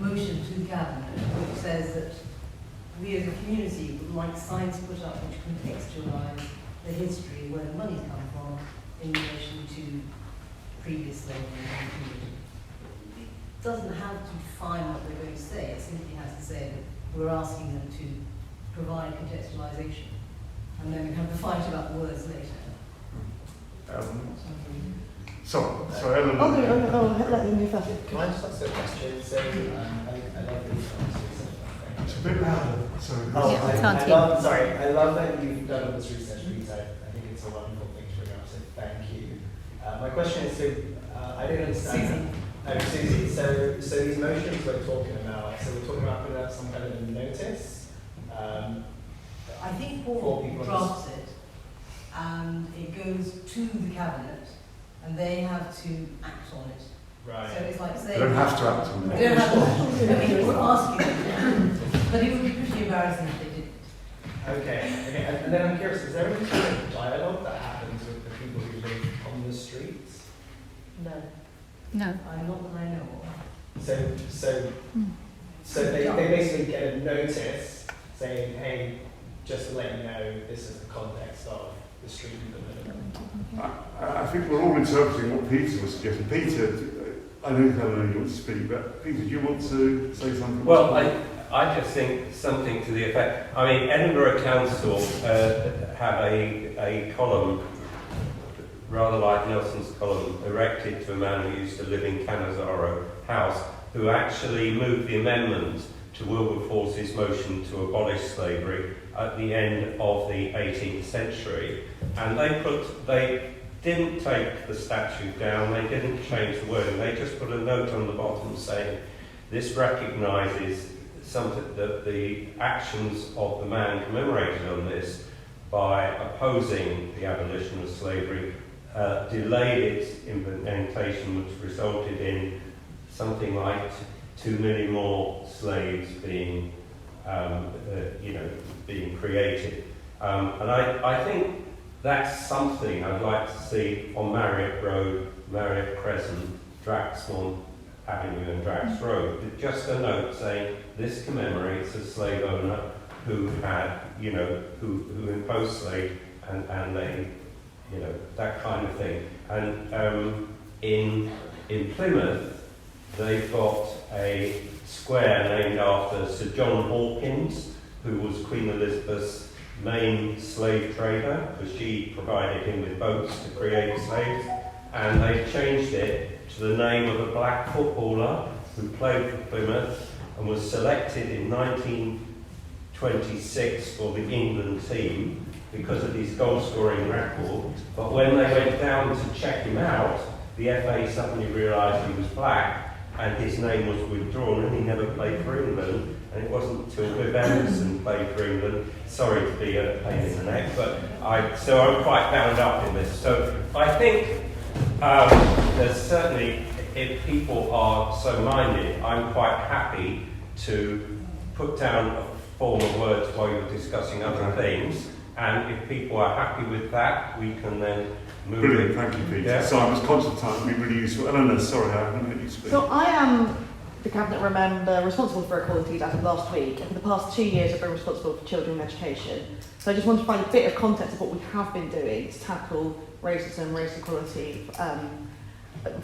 motion to the Cabinet which says that we as a community would like signs put up which contextualise the history where the money's come from in relation to previous slavery in the community. It doesn't have to define what they're going to say, it simply has to say that we're asking them to provide contextualisation. And then we have to fight about the words later. Sorry, Ellen. Let them do first. Can I just ask a question? So, I love these answers. It's a bit louder. Sorry. I love that you've done all this research. I think it's a wonderful thing to bring up, so thank you. My question is, I didn't understand. Susie. So these motions we're talking about, so we're talking about putting out some kind of a notice? I think Paul drafts it, and it goes to the Cabinet, and they have to act on it. Right. So it's like saying... They don't have to act on it. They don't have to act on it. I mean, we're asking them. But it would be pretty embarrassing if they didn't. Okay. And then I'm curious, is there any sort of dialogue that happens with the people who live on the streets? No. No. I'm not that I know of. So they basically get a notice saying, hey, just to let you know, this is the context of the street you live in. I think we're all interpreting what Peter was suggesting. Peter, I know Helen, you want to speak, but Peter, do you want to say something? Well, I just think something to the effect, I mean, Edinburgh Council have a column, rather like Nelson's column, erected to a man who used to live in Canizaro House, who actually moved the amendment to Wilberforce's motion to abolish slavery at the end of the 18th century. And they didn't take the statute down, they didn't change the wording, they just put a note on the bottom saying, this recognises the actions of the man commemorated on this by opposing the abolition of slavery, delayed its implementation, which resulted in something like 2 million more slaves being, being created. And I think that's something I'd like to see on Marriott Road, Marriott Crescent, Draxmont Avenue and Drax Road. Just a note saying this commemorates a slave owner who had, who imposed slavery and they, that kind of thing. And in Plymouth, they've got a square named after Sir John Hawkins, who was Queen Elizabeth's main slave trader, because she provided him with boats to create slaves, and they changed it to the name of a black footballer who played for Plymouth and was selected in 1926 for the England team because of his goal-scoring record. But when they went down to check him out, the FA suddenly realised he was black and his name was withdrawn and he never played for England. And it wasn't until Viv Emerson played for England. Sorry to be a pain in the neck, but so I'm quite bound up in this. So I think there's certainly, if people are so minded, I'm quite happy to put down a form of words while you're discussing other things. And if people are happy with that, we can then move. Brilliant, thank you, Peter. Yeah. So I was conscious of time, it'd be really useful. Eleanor, sorry, I haven't let you speak. So I am the Cabinet member responsible for equalities as of last week, and for the past 2 years I've been responsible for children and education. So I just want to find a bit of context of what we have been doing to tackle racism, race equality,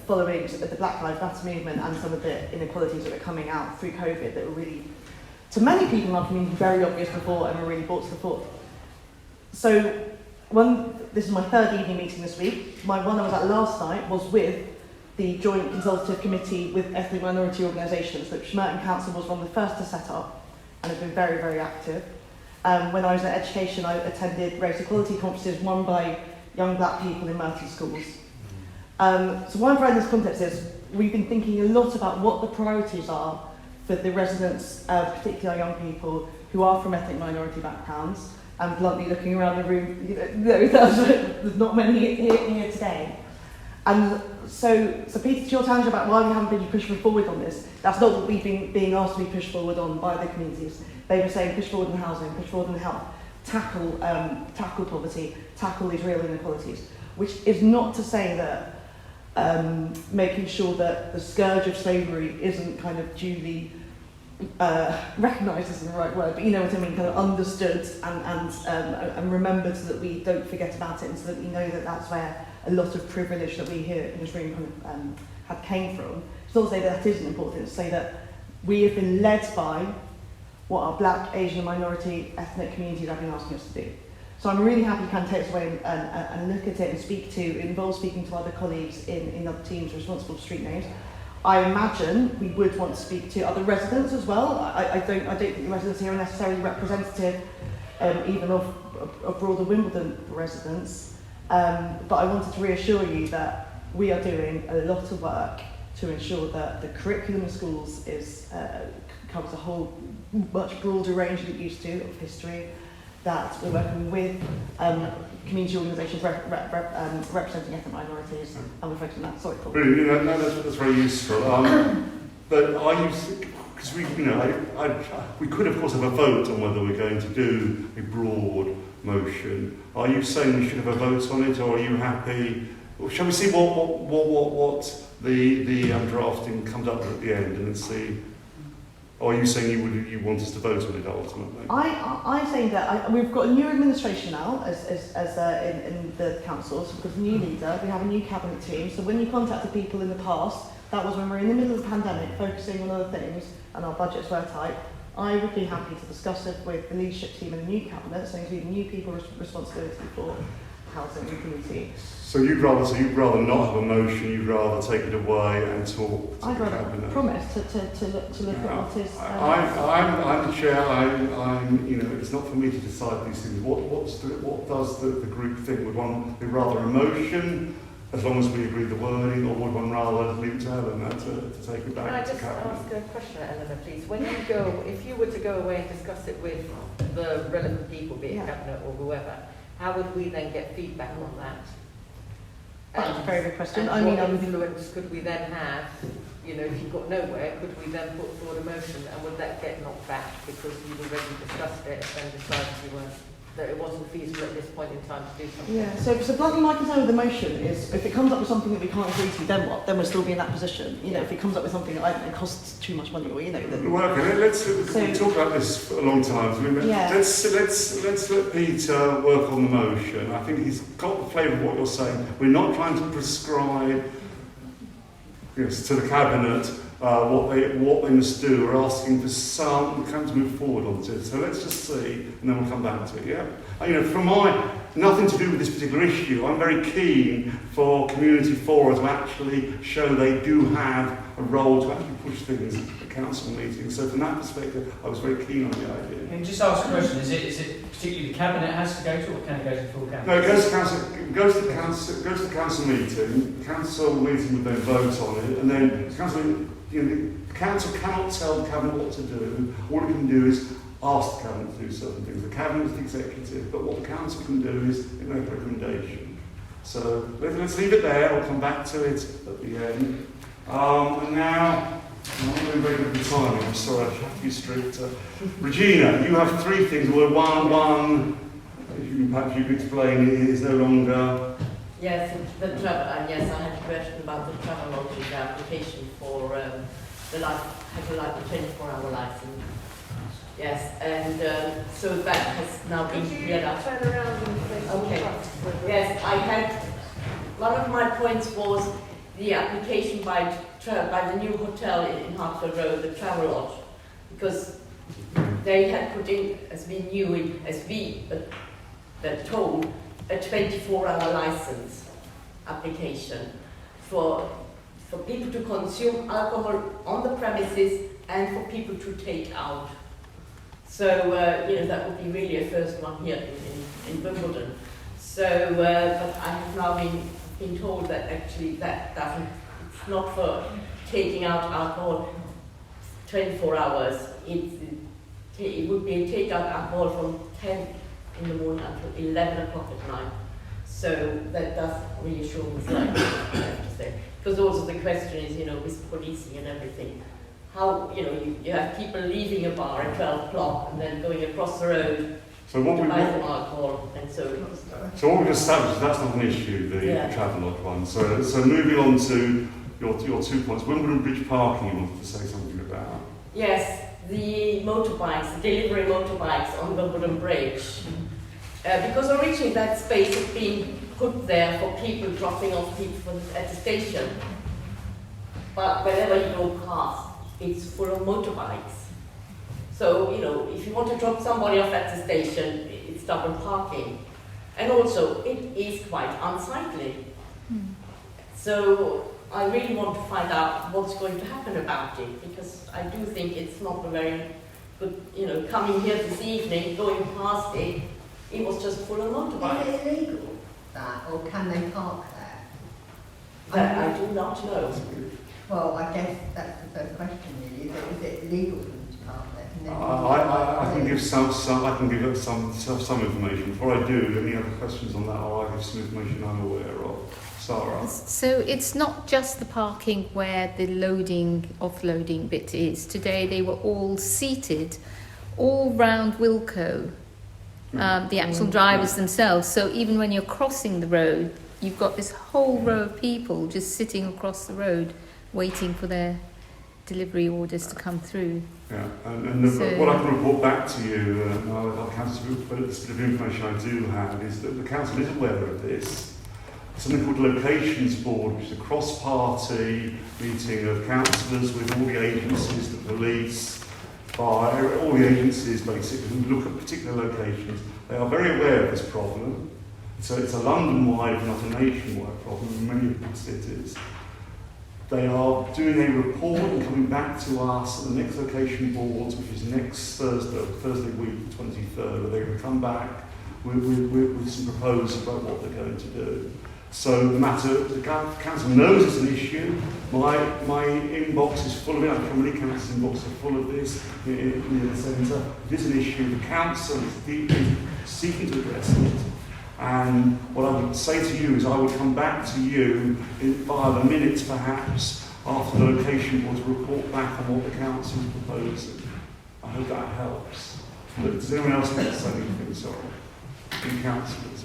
following the Black Lives Matter movement and some of the inequalities that are coming out through COVID that were really, to many people in our community, very obvious before and were really brought to the fore. So this is my third evening meeting this week. My one I was at last night was with the Joint Consultative Committee with Ethnic Minority Organisations, which Merton Council was one of the first to set up and has been very, very active. When I was at education, I attended race equality conferences run by young black people in Merton schools. So what I'm trying in this context is we've been thinking a lot about what the priorities are for the residents, particularly our young people who are from ethnic minority backgrounds, and bluntly looking around the room, there's not many here today. And so Peter, to your challenge about why we haven't been pushing forward on this, that's not what we've been being asked to be pushed forward on by the communities. They were saying push forward in housing, push forward in health, tackle poverty, tackle these real inequalities, which is not to say that making sure that the scourge of slavery isn't kind of duly recognised isn't the right word, but you know what I mean, kind of understood and remembered so that we don't forget about it and so that we know that that's where a lot of privilege that we here in this room kind of had came from. It's not to say that isn't important, it's to say that we have been led by what our black, Asian, minority, ethnic communities have been asking us to do. So I'm really happy you can take us away and look at it and speak to, involve speaking to other colleagues in other teams responsible for street names. I imagine we would want to speak to other residents as well. I don't think the residents here are necessarily representative even of broader Wimbledon residents. But I wanted to reassure you that we are doing a lot of work to ensure that the curriculum in schools covers a whole much broader range than it used to of history, that we're working with community organisations representing ethnic minorities, and we're focusing on that. Sorry, Paul. Brilliant, that's very useful. But are you, because we could of course have a vote on whether we're going to do a broad motion. Are you saying we should have a vote on it, or are you happy? Or shall we see what the drafting comes up with at the end, and then see? Or are you saying you want us to vote on it ultimately? I'm saying that we've got a new administration now as in the council, so we've got a new leader, we have a new cabinet team. So when you contacted people in the past, that was when we were in the middle of the pandemic, focusing on other things, and our budgets were tight. I would be happy to discuss it with the leadership team and the new cabinet, so including new people responsibility for housing and community. So you'd rather not have a motion, you'd rather take it away and talk to I'd the rather cabinet? promise to look at what is... I'm the chair, it's not for me to decide these things. What does the group think? Would one be rather a motion, as long as we agree the wording, or would one rather leave it to Eleanor to take it back Can I to just cabinet? ask a question, Eleanor, please? When you go, if you were to go away and discuss it with the relevant people, be it cabinet or whoever, how would we then get feedback on that? That's a very good question. And I mean, what influence could we then have? You know, if you got nowhere, could we then put forward a motion, and would that get knocked back because you'd already discussed it and decided that it wasn't feasible at this point in time to do something? Yeah, so bluntly my concern with the motion is if it comes up with something that we can't agree to, then what? Then we'll still be in that position. You know, if it comes up with something that I don't know costs too much money, or then... Well, okay, let's talk about this for a long time. I mean, let's let Peter work on the motion. I think he's got the flavour of what you're saying. We're not trying to prescribe to the cabinet what they must do. We're asking for some to move forward on it. So let's just see, and then we'll come back to it. Yeah. From nothing to do with this particular issue, I'm very keen for community forums to actually show they do have a role to actually push things at council meetings. So from that perspective, I was very keen on the idea. Can you just ask a question? Is it particularly the cabinet has to go to, or can it go to the full cabinet? No, it goes to the council meeting. The council meeting would then vote on it, and then the council cannot tell the cabinet what to do. All it can do is ask the cabinet to do certain things. The cabinet is the executive, but what the council can do is make a recommendation. So let's leave it there. I'll come back to it at the end. And now, I'm not doing very good with timing. I'm sorry, I have to be strict. Regina, you have three things. Well, one. Perhaps you could explain it is no longer. Yes, the travel. Yes, I had a question about the travel lodging application for the 24-hour license. Yes, and so that has now been cleared up. Turn around and say okay. Yes, I had one of my points was the application by the new hotel in Hartford Road, the Travel Lodge, because they had put in, as we knew, as we were told, a 24-hour license application for people to consume alcohol on the premises and for people to take out. So, that would be really a first one here in Wimbledon. So, but I have now been told that actually it's not for taking out alcohol 24 hours. It would be a take-out alcohol from 10 in the morning until 11 o'clock at night. So that does reassure me slightly, I have to say. Because also the question is, with policing and everything, how, you have people leaving a bar at 12 o'clock and then going across the road to buy some alcohol, and so what we've established, that's not an issue, the travel lodge one. So moving on to your 2 points. Wimbledon Bridge parking you wanted to say something about. Yes, the motorbikes, the delivery motorbikes on Wimbledon Bridge. Because originally that space had been put there for people dropping off people at the station. But whenever you go past, it's full of motorbikes. So, if you want to drop somebody off at the station, it's double parking. And also, it is quite unsightly. So, I really want to find out what's going to happen about it, because I do think it's not a very good, coming here this evening, going past it, it was just full of motorbikes. Is it illegal, that, or can they park there? That I do not know. Well, I guess that's the first question really, is it legal for them to park there? I can give some information. Before I do, any other questions on that, or I give some information I'm aware of. Sarah? So it's not just the parking where the offloading bit is. Today they were all seated all round Wilco, the actual drivers themselves. So even when you're crossing the road, you've got this whole row of people just sitting across the road waiting for their delivery orders to come through. Yeah, and what I can report back to you, the council, but the bit of information I do have is that the council is aware of this. Something called Locations Board, which is a cross-party meeting of councillors with all the agencies, the police, by all the agencies basically who look at particular locations. They are very aware of this problem. So it's a London-wide, not a nationwide problem in many of the cities. They are doing a report and coming back to us at the next location boards, which is next Thursday week, the 23rd, where they will come back with some proposals about what they're going to do. So the council knows it's an issue. My inbox is full of it. I think many councils' inbox are full of this in the centre. It is an issue. The council is deeply seeking to address it. And what I would say to you is I would come back to you via the minutes perhaps after the location boards report back on what the council is proposing. I hope that helps. But does anyone else want to say anything? Sorry. Any councillors?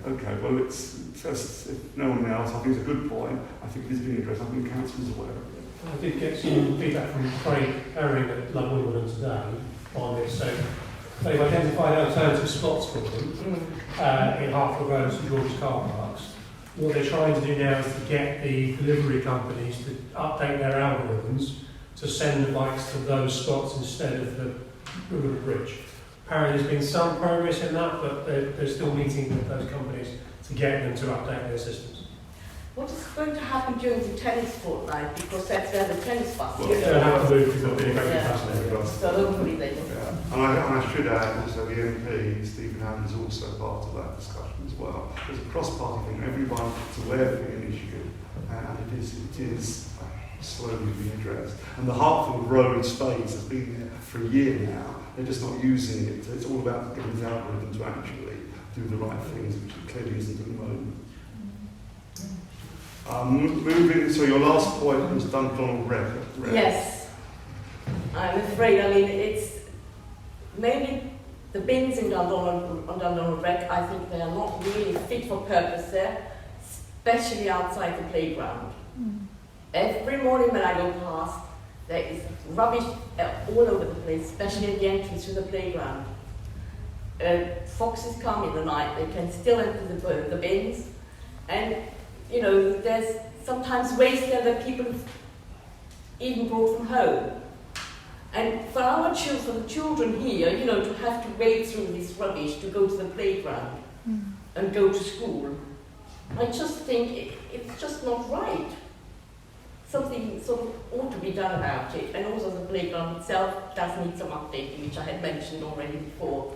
Okay. Well, it's just, if no one else, I think it's a good point. I think it is being addressed. I think councillors are aware of it. I did get some feedback from Craig Herring at Wimbledon today on this. So they've identified alternative spots for them in Hartford Road and St George's car parks. What they're trying to do now is to get the delivery companies to update their algorithms to send the bikes to those spots instead of the Wimbledon Bridge. Apparently there's been some progress in that, but they're still meeting with those companies to get them to update their systems. What is going to happen during the tennis fortnight? Because that's where the tennis bus is. They'll have to move because they'll be a So hopefully they can. And I should add also the MP, Stephen Allen, is also part of that discussion as well. There's a cross-party thing. Everyone is aware of it being an issue, and it is slowly being addressed. And the Hartford Road space has been there for a year now. They're just not using it. It's all about getting the algorithm to actually do the right things, which it clearly isn't at the moment. Moving, so your last point was Dundonald Rec. Yes. I'm afraid, it's mainly the bins in Dundonald Rec. I think they are not really fit for purpose there, especially outside the playground. Every morning when I go past, there is rubbish all over the place, especially at the entrance to the playground. Foxes come in the night, they can still enter the bins. And, there's sometimes waste there that people even brought from home. And for our children, for the children here, to have to wade through this rubbish to go to the playground and go to school, I just think it's just not right. Something sort of ought to be done about it, and also the playground itself does need some updating, which I had mentioned already before.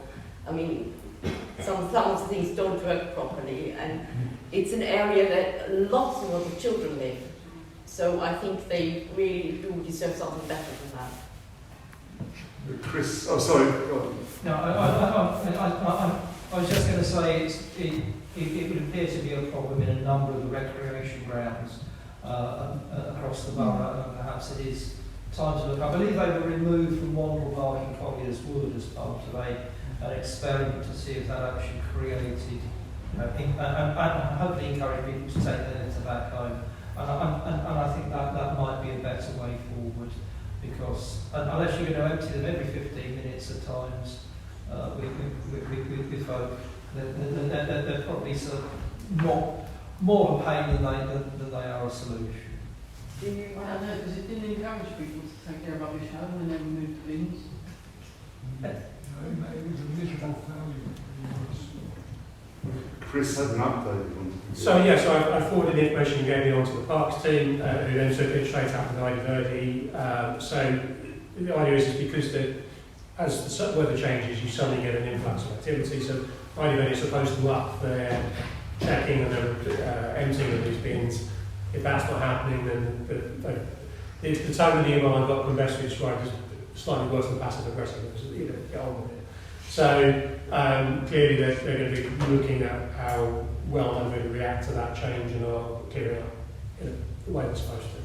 I mean, some of the things don't work properly, and it's an area that lots of children live. So I think they really do deserve something better than that. Chris, oh sorry, go on. No, I was just going to say it would appear to be a problem in a number of the recreation grounds across the borough, and perhaps it is time to look. I believe they were removed from Wandle Park in Collier's Wood as part of an experiment to see if that actually created, and hopefully encourage people to take their litter back home. And I think that might be a better way forward, because unless you're going to empty them every 15 minutes at times with folk, they're probably sort of more of a pain than they are a solution. I don't know, because it didn't encourage people to take their rubbish home and then move the bins. It was a miserable failure. Chris had an update on. So I forwarded the information you gave me onto the Parks team, who then took it straight up with Ida Verdi. So the idea is because as the weather changes, you suddenly get an influx of activity. So Ida Verdi is supposed to up their checking and their emptying of these bins. If that's not happening, then the tone of the email I got from best described as slightly worse than passive aggressive. Get on with it. So clearly they're going to be looking at how well they're going to react to that change and are clearing up in the way they're supposed to.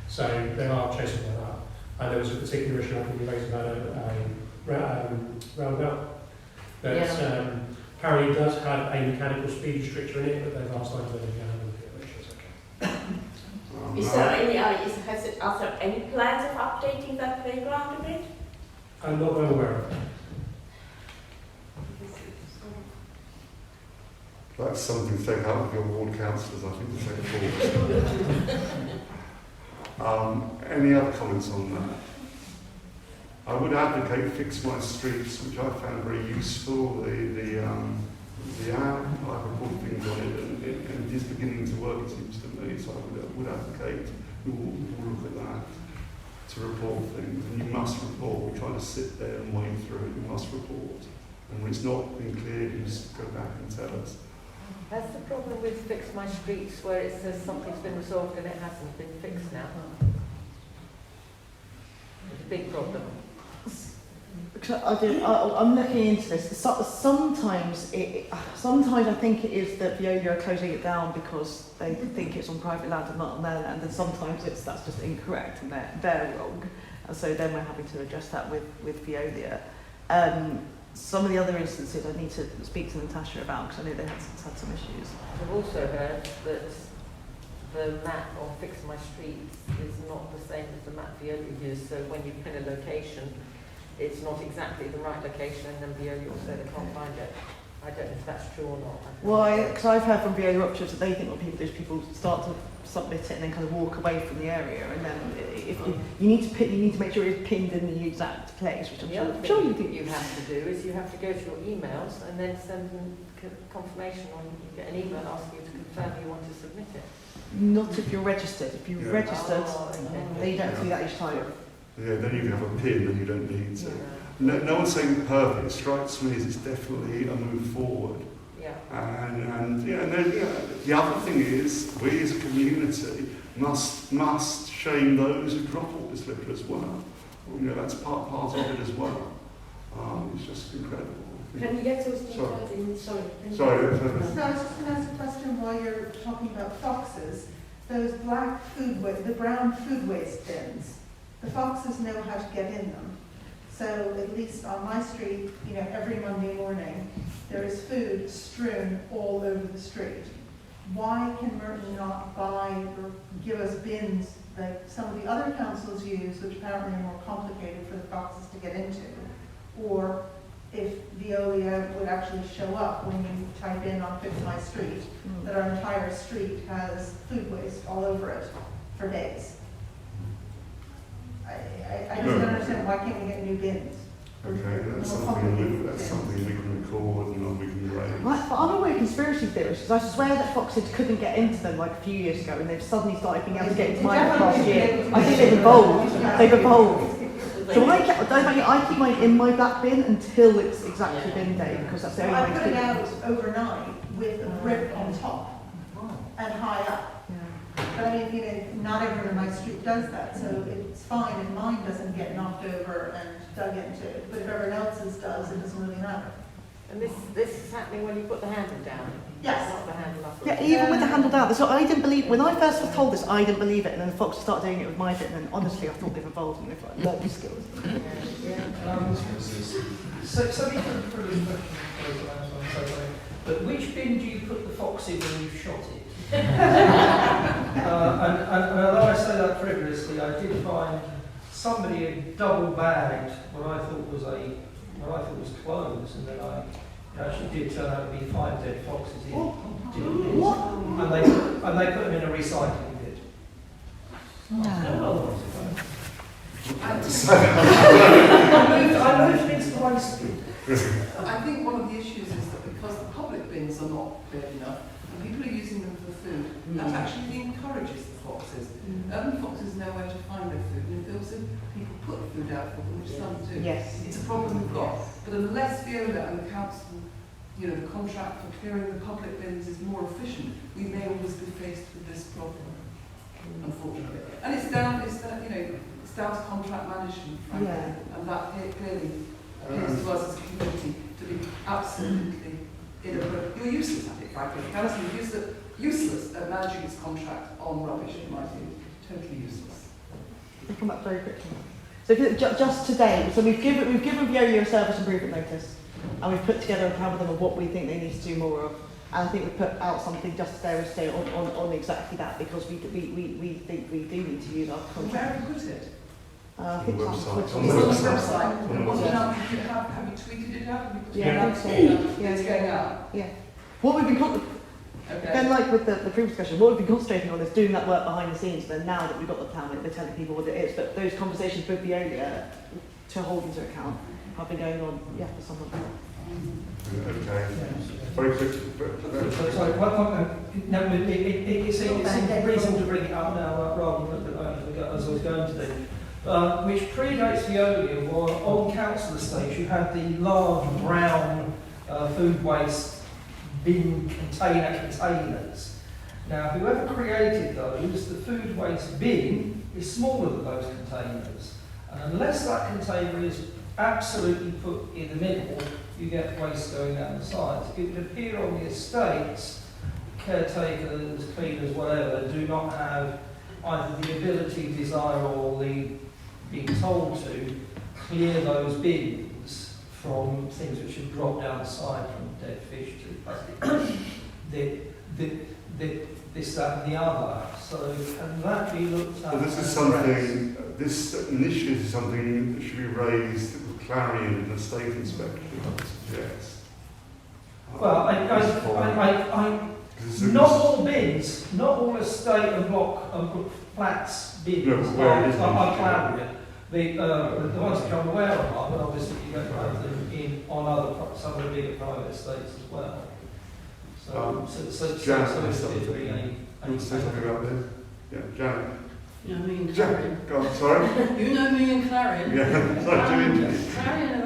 So they are chasing that up. And there was a particular issue I think you raised about a roundabout. That apparently does have a mechanical speed restrictor in it, but they've asked them to make sure it's okay. Is there any are there any plans of updating that playground a bit? I'm not well aware of that. That's something to take out of your ward councillors, I think, to take forward. Any other comments on that? I would advocate Fix My Streets, which I found very useful. The app, I report things on it, and it is beginning to work, it seems to me. So I would advocate we'll look at that to report things. And you must report. We try to sit there and wade through it. You must report. And when it's not been cleared, you just go back and tell us. That's the problem with Fix My Streets, where it says something's been resolved and it hasn't been fixed now. It's a big problem. I'm looking into this. Sometimes I think it is that Veolia are closing it down because they think it's on private land and not on their land, and sometimes that's just incorrect and they're wrong. And so then we're having to address that with Veolia. Some of the other instances I need to speak to Natasha about because I know they had some issues. I've also heard that the map on Fix My Streets is not the same as the map Veolia used, so when you pin a location, it's not exactly the right location, and then Veolia will say they can't find it. I don't know if that's true or not. Why? Because I've heard from Veolia Options that they think what people do is people start to submit it and then kind of walk away from the area, and then if you need to make sure it's pinned in the exact place, which I'm sure you do. You have to do is you have to go to your emails and then send them confirmation on. You get an email asking you to confirm you want to submit it. Not if you're registered. If you're registered, then you don't do that each time. Yeah, then you can have a pin and you don't need to. No one's saying perfect. It strikes me as it's definitely a move forward. Yeah. And then the other thing is, we as a community must shame those who drop off this litter as well. You know, that's part of it as well. It's just incredible. Can you get those details in? Sorry. So I was just going to ask a question while you're talking about foxes. Those black the brown food waste bins, the foxes know how to get in them. So at least on my street, you know, every Monday morning, there is food strewn all over the street. Why can Merton not buy or give us bins like some of the other councils use, which apparently are more complicated for the foxes to get into? Or if Veolia would actually show up when you type in on Fix My Street, that our entire street has food waste all over it for days. I just don't understand, why can't we get new bins? Okay, that's something we can record and we can raise. I'm aware of conspiracy theories because I swear that foxes couldn't get into them like a few years ago, and they've suddenly started being able to get into mine last year. I think they've evolved. So I keep mine in my black bin until it's exactly bin day, because that's the only way I to put keep it it. out overnight with a brick on top and high up. But I mean, you know, not everyone in my street does that, so it's fine if mine doesn't get knocked over and dug into. But if everyone else's does, it doesn't really matter. And this is happening when you put the handle down. Yes. Not the handle up. Yeah, even with the handle down. So I didn't believe, when I first was told this, I didn't believe it, and then the foxes started doing it with my bit, and then honestly I thought they've evolved and they've like learned new skills. So you put through this question, but which bin do you put the fox in when you've shot it? And although I say that frivolously, I did find somebody had double bagged what I thought was clothes, and then it actually did turn out to be 5 dead foxes in bins, and they put them in a recycling bin. I moved into the waste bin. I think one of the issues is that because the public bins are not big enough, and people are using them for food, that actually encourages the foxes. Urban foxes know where to find their food, and also people put food out for them, which some do. Yes. It's a problem we've got. But unless Veolia and the council, you know, the contract for clearing the public bins is more efficient, we may always be faced with this problem, unfortunately. And it's down to contract management, frankly, and that clearly appears to us as a community to be absolutely inappropriate. You're useless at it, frankly. The council is useless at managing its contract on rubbish, in my view. Totally useless. They come back very quickly. So just today, so we've given Veolia a service improvement notice, and we've put together a plan with them of what we think they need to do more of. And I think we put out something just today today on exactly that, because we think we do need to use our contract. Where have you put it? I think on the website. Have you tweeted it out? Yeah, I think so. It's going out. Yeah. What we've been then, like with the previous discussion, what we've been concentrating on is doing that work behind the scenes. Then now that we've got the plan, they're telling people what it is. But those conversations with Veolia to hold into account have been going on, for some of them. Okay. Very quickly. Sorry, one point. No, it's reasonable to bring it up now rather than as I was going to do. Which predates the earlier one. On council estates, you had the large brown food waste bin containers. Now, whoever created those, the food waste bin is smaller than those containers. And unless that container is absolutely put in the middle, you get waste going down the sides. It would appear on the estates, caretakers, cleaners, whatever, do not have either the ability, desire, or the being told to clear those bins from things which have dropped down the side from dead fish to this, that, and the other. So can that be looked at? Well, this is something. This initiative is something that should be raised with Clarion and the State Inspector, I would suggest. Well, not all bins, not all estate and block flats bins are Clarion. The ones that I'm aware of are, but obviously you don't have them on some of the bigger private estates as well. Janet, you want to say something about this? Yeah, Janet. You know me and Janet, Clarion. go on, sorry? You know me and Clarion. Yeah, Clarion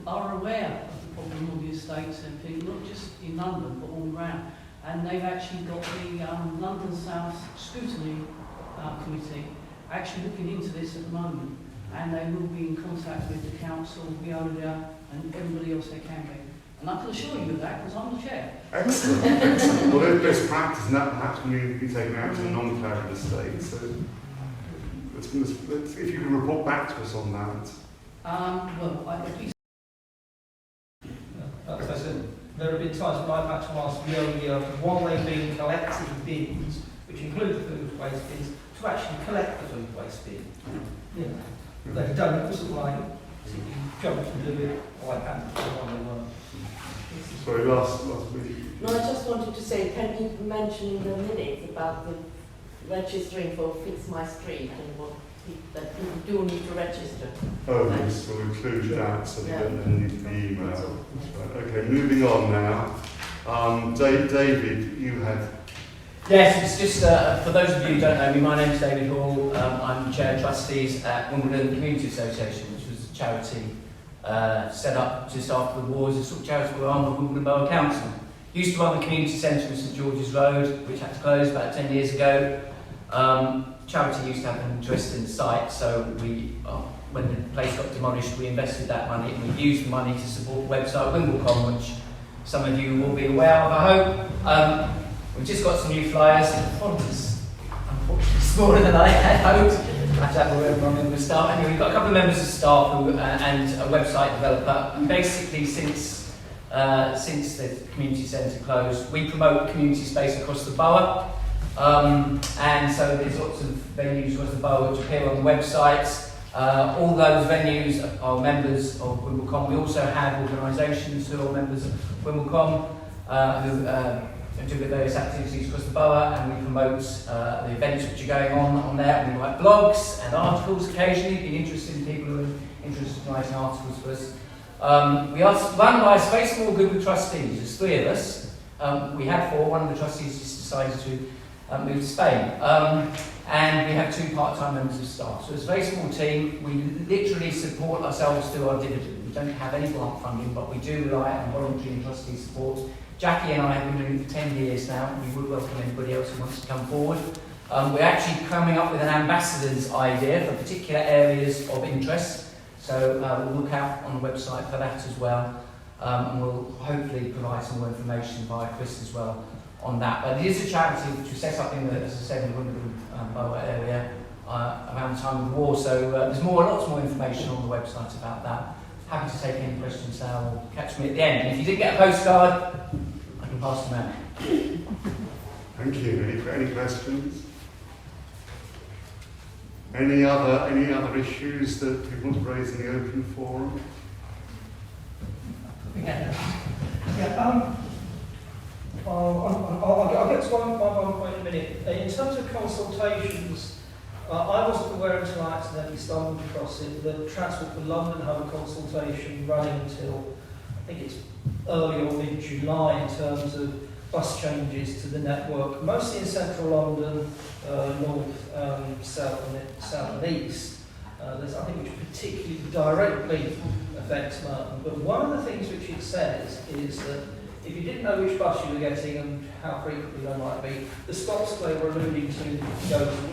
are aware of the problem on the estates and things, not just in London, but all around. And they've actually got the London South Scrutiny Committee actually looking into this at the moment. And they will be in contact with the council, Veolia, and everybody else they can be. And I can assure you of that because I'm the chair. Excellent. Excellent. Well, there's best practice, and that perhaps will be taken out to the non-Clarion estate. So, if you can report back to us on that. As I said, there have been times when I've had to ask Veolia, while they've been collecting bins, which include the food waste bins, to actually collect the food waste bin. You know, they've done it, wasn't like jumped to do it like that. Sorry, last week. No, I just wanted to say, can you mention in the minutes about the registering for Fix My Street and what that people do need to register? Oh, yes, we'll include that so they don't need to be emailed. Right. Okay, moving on now. David, you had. Yes, it's just for those of you who don't know me, my name is David Hall. I'm Chair of Trustees at Wimbledon Community Association, which was a charity set up just after the war as a sort of charitable arm of Wimbledon Borough Council. Used to run the community centre in St George's Road, which had to close about 10 years ago. Charity used to have an interest in the site, so we, when the place got demolished, we invested that money and we used the money to support the website Wimbledon, which some of you will be aware of, I hope. We've just got some new flyers. The font is unfortunately smaller than I had hoped. I have to have a word from the staff. Anyway, we've got a couple of members of staff who, and a website developer. And basically, since the community centre closed, we promote community space across the borough. And so there's lots of venues across the borough which appear on the websites. All those venues are members of Wimbledon. We also have organisations who are members of Wimbledon who do the various activities across the borough, and we promote the events which are going on there. We write blogs and articles occasionally, being interested in people who are interested in writing articles for us. We are run by a very small group of trustees. There's 3 of us. We had 4. One of the trustees just decided to move to Spain. And we have 2 part-time members of staff. So it's a very small team. We literally support ourselves through our dividend. We don't have any grant funding, but we do rely on voluntary and trustee support. Jackie and I have been doing it for 10 years now. We would welcome anybody else who wants to come forward. We're actually coming up with an ambassador's idea for particular areas of interest. So we'll look out on the website for that as well. And we'll hopefully provide some more information via Chris as well on that. But it is a charity which was set up in the, as I said, in the Wimbledon borough area around the time of the war. So there's lots more information on the website about that. Happy to take any questions now or catch me at the end. And if you did get a postcard, I can pass them out. Thank you. Any questions? Any other issues that people want to raise in the open forum? I'll get to one point in a minute. In terms of consultations, I wasn't aware until I accidentally stumbled across it. The Transport for London have a consultation running until, I think it's early or mid-July in terms of bus changes to the network, mostly in central London, north, south and east. There's, I think, which particularly directly affects Merton. But one of the things which it says is that if you didn't know which bus you were getting and how frequently they might be, the stops they were alluding to would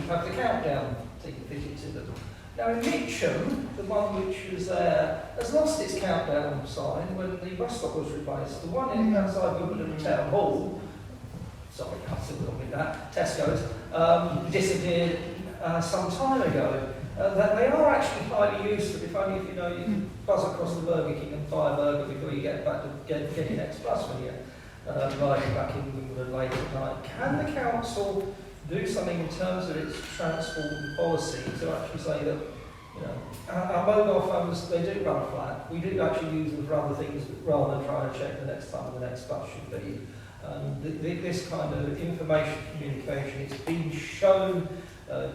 have the countdown thing fitted to them. Now in Mitcham, the one which was there, has lost its countdown sign when the bus stop was replaced. The one in outside Wimbledon Town Hall, sorry, I still don't mean that, Tesco's, disappeared some time ago. That they are actually highly useful, if only if you know you can buzz across the Burger King and buy a burger before you get back to get your next bus when you're riding back in Wimbledon late at night. Can the council do something in terms of its transport policy to actually say that, you know, our mobile phones, they do run flat. We do actually use them for other things rather than trying to check the next time the next bus should be. This kind of information communication, it's been shown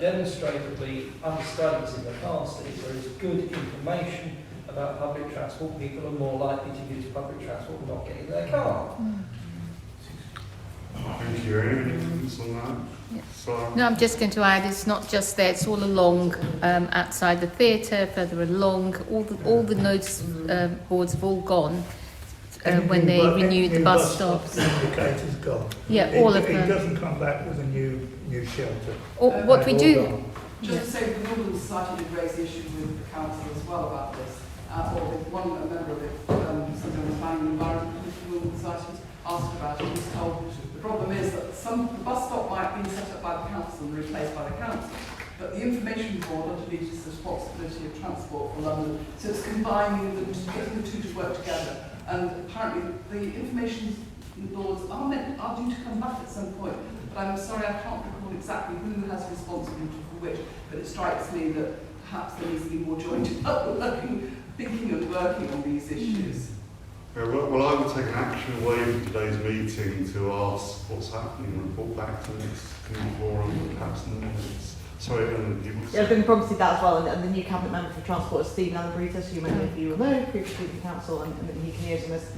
demonstrably under studies in the past that if there is good information about public transport, people are more likely to use public transport and not get in their car. Thank you. Any comments on that? Yes. No, I'm just going to add, it's not just there, it's all along outside the theatre, further along, all the notice boards have all gone when they renewed the bus stops. The indicator's gone. Yeah, all of them. It doesn't come back with a new shelter. What we do... Just to say, the Wimbledon Society did raise the issue with the council as well about this, or with one member of it, someone was planning an environment with the Wimbledon Society, asked about it. He was told the problem is that the bus stop might be set up by the council and replaced by the council, but the information board underneath is the responsibility of transport for London, so it's combining them, getting the two to work together. And apparently the information boards are due to come back at some point, but I'm sorry I can't recall exactly who has responsibility for which, but it strikes me that perhaps there needs to be more joint thinking and working on these issues. Well, I would take an action away from today's meeting to ask what's happening and report back to the next committee forum, perhaps in the minutes. Sorry, people. Yeah, I've been promised that as well, and the new cabinet member for transport is Stephen Allenbritas, who many of you will know, previously the council, and he can use on this.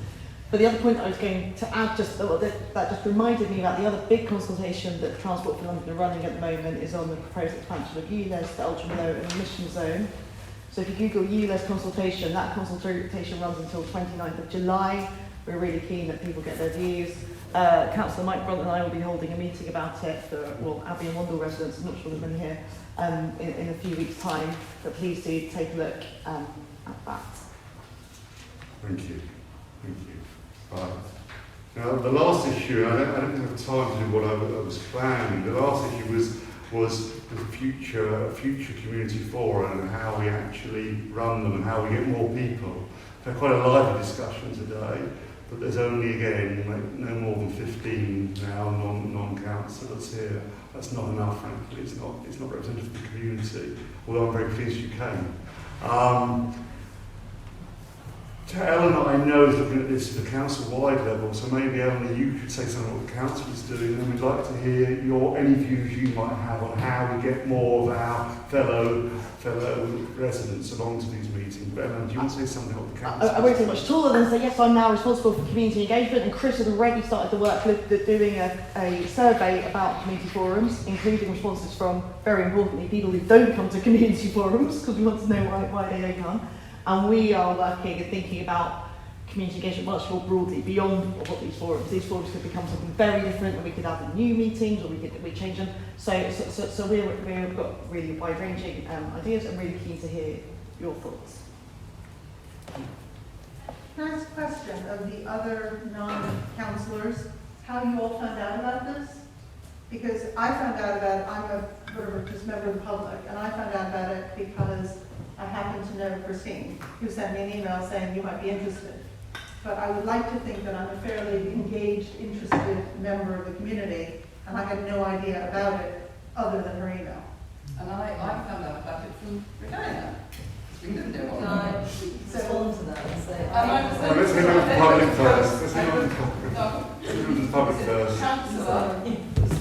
But the other point I was going to add, that just reminded me about the other big consultation that Transport for London are running at the moment is on the proposed expansion of ULEZ, the ultra-low emission zone. So if you Google ULEZ consultation, that consultation runs until 29th of July. We're really keen that people get their views. Councillor Mike Brunt and I will be holding a meeting about it for Abbey and Wandle residents. I'm not sure they've been here in a few weeks' time, but please do take a look at that. Thank you. Thank you. Right. Now, the last issue, I don't have time to do what I was planning. The last issue was the future community forum and how we actually run them and how we get more people. We've had quite a lively discussion today, but there's only, again, no more than 15 now non-councillors here. That's not enough, frankly. It's not representative of the community, although I'm very pleased you came. Eleanor, I know, is looking at this at the council-wide level, so maybe, Eleanor, you could say something about what the council is doing, and we'd like to hear any views you might have on how we get more of our fellow residents along to these meetings. But Eleanor, do you want to say something about the council? I won't say much taller than say, yes, I'm now responsible for community engagement, and Chris has already started the work doing a survey about community forums, including responses from, very importantly, people who don't come to community forums, because we want to know why they don't come. And we are working and thinking about community engagement much more broadly beyond what these forums. These forums could become something very different, and we could add new meetings, or we change them. So we've got really wide-ranging ideas. I'm really keen to hear your thoughts. Can I ask a question of the other non-councillors, how you all found out about this? Because I found out about it, I'm just a member of the public, and I found out about it because I happen to know Christine, who sent me an email saying you might be interested. But I would like to think that I'm a fairly engaged, interested member of the community, and I had no idea about it other than her email. And I found out about it from Regina. We didn't know what I respond to that and say... Let's hear the public first. Let's hear the public first. Councillor,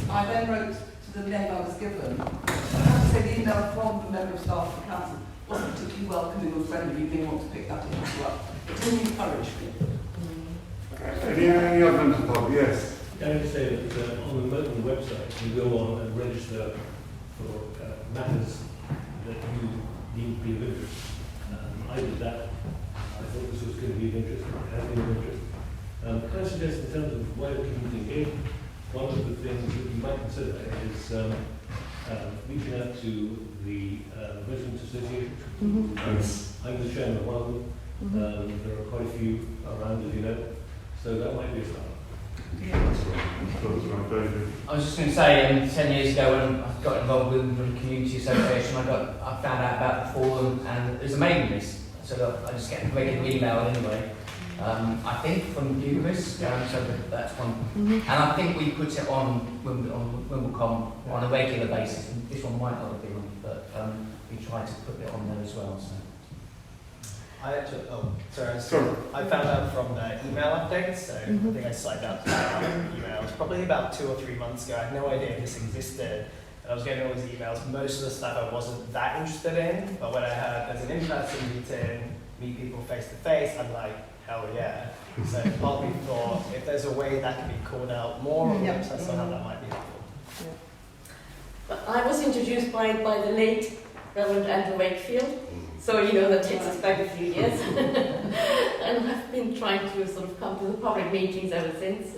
I then wrote to the name I was given. I have to say the email from the member of staff of the council wasn't particularly welcoming or friendly. You may want to pick that up as well. But can you encourage me? Any other members of the public? Yes. Can I just say that on the Merton website, you go on and register for matters that you deem to be of interest. I did that. I thought this was going to be of interest. It has been of interest. Can I suggest, in terms of wider community engagement, one of the things that you might consider is reaching out to the residents' associations. I'm the chairman of one of them. There are quite a few around, as you know, so that might be a start. I was just going to say, 10 years ago when I got involved with the community association, I found out about the forum, and there's a mailing list, so I just get regular email anyway. I think from you, Chris, so that's one. And I think we put it on Wimbledon on a regular basis. And this one might not have been on, but we try to put it on there as well. So. I found out from the email updates, so I think I signed up to that emails probably about 2 or 3 months ago. I had no idea this existed, and I was getting all these emails. Most of the stuff I wasn't that interested in, but when I heard there's an in-person meeting, meet people face to face, I'm like, hell yeah. So part of me thought, if there's a way that can be called out more, or somehow that might be helpful. But I was introduced by the late Reverend Andrew Wakefield. So, that takes us back a few years. And I've been trying to sort of come to the public meetings ever since.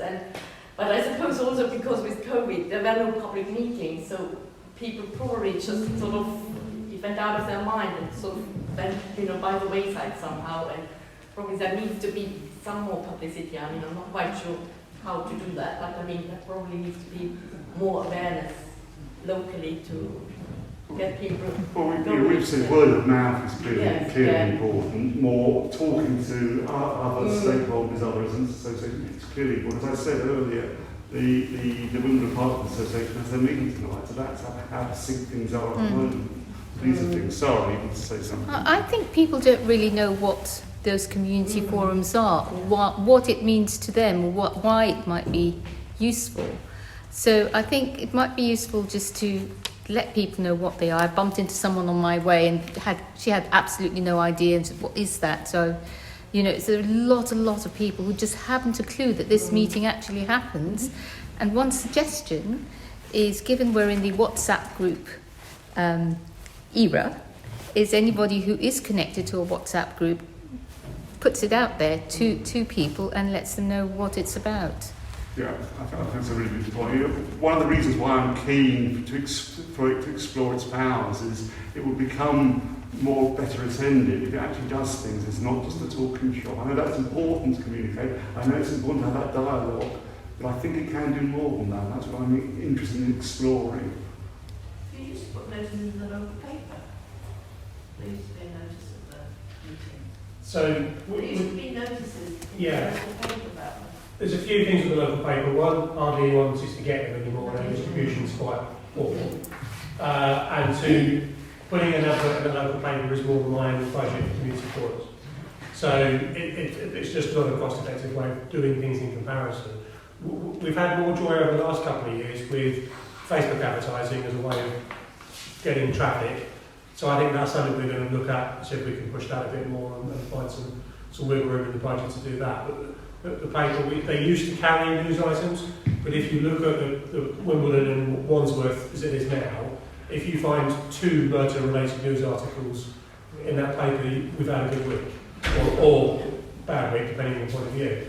But I suppose also because with COVID, there were no public meetings, so people probably just sort of, it went out of their mind and sort of went, by the wayside somehow. And probably there needs to be some more publicity. I mean, I'm not quite sure how to do that, but I mean, there probably needs to be more awareness locally to get people. Well, we've said word of mouth is clearly important. More talking to other stakeholders, other residents associations, it's clearly important. As I said earlier, the Wimbledon Park Association has their meeting tonight, so that's how to sync things up at the moment. These are things. Sorry, you want to say something? I think people don't really know what those community forums are, what it means to them, why it might be useful. So I think it might be useful just to let people know what they are. I bumped into someone on my way and she had absolutely no idea and said, what is that? So, it's a lot of people who just haven't a clue that this meeting actually happens. And one suggestion is, given we're in the WhatsApp group era, is anybody who is connected to a WhatsApp group puts it out there to people and lets them know what it's about. Yeah, I think that's a really good point. One of the reasons why I'm keen for it to explore its powers is it will become better attended if it actually does things. It's not just a talking shop. I know that's important to communicate. I know it's important to have that dialogue, but I think it can do more than that. That's what I'm interested in exploring. You used to put notices in the local paper. There used to be a notice of the meeting. So there used to be notices in the local paper about them. There's a few things with the local paper. One, hardly anyone seems to get them anymore, and distribution's quite poor. And two, putting an advert in the local paper is more than my own budget for community forums. So it's just not a cost-effective way of doing things in comparison. We've had more joy over the last couple of years with Facebook advertising as a way of getting traffic. So I think that's something we're going to look at, see if we can push that a bit more and find some wiggle room in the budget to do that. But the paper, they used to carry news items, but if you look at the Wimbledon and Wandsworth as it is now, if you find 2 Merton-related news articles in that paper, we've had a good week, or bad week, depending on the point of view.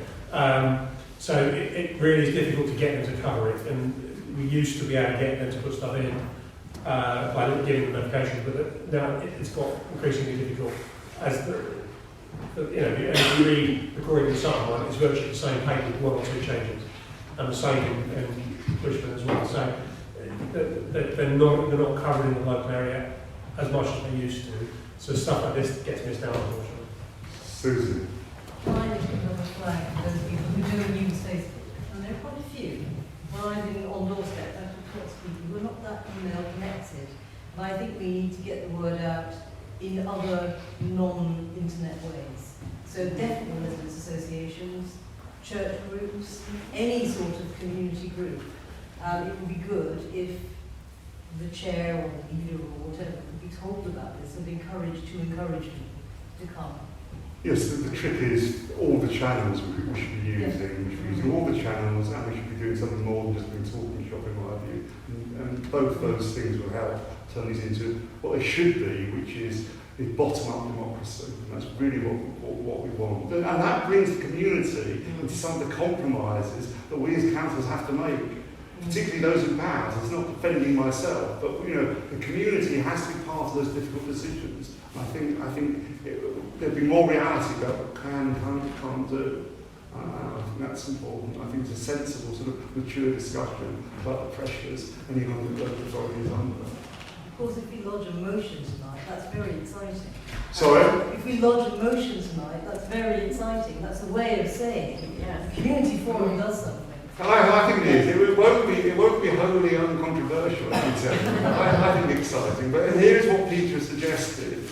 So it really is difficult to get them to cover it, and we used to be able to get them to put stuff in by giving them notification, but now it's got increasingly difficult as if you read the Croydon Sun, it's virtually the same paper with 1 or 2 changes, and the same in Richmond as well. So they're not covered in the local area as much as they used to. So stuff like this gets missed out, unfortunately. Susan. Mine is another flag for those people who don't use Facebook, and there are quite a few. Mine on doorstep, I've got lots of people who are not that email connected, and I think we need to get the word out in other non-internet ways. So definitely residents associations, church groups, any sort of community group. It would be good if the chair or the leader or whatever encourage people to come. Yes, the trick is all the channels we should be using. We should be using all the channels, and we should be doing something more than just being talking shop, in my view. And both those things will help turn these into what they should be, which is a bottom-up democracy. And that's really what we want. And that brings the community into some of the compromises that we as councillors have to make, particularly those in power. It's not defending myself, but the community has to be part of those difficult decisions. I think there'd be more reality about what can and can't do. I think that's important. I think it's a sensible sort of mature discussion about the pressures anyone with local authority is under. Of course, if we lodge a motion tonight, that's very exciting. Sorry? If we lodge a motion tonight, that's very exciting. That's a way of saying the community forum does something. I think it is. It won't be wholly uncontroversial, I think exciting. But here's what Peter suggested.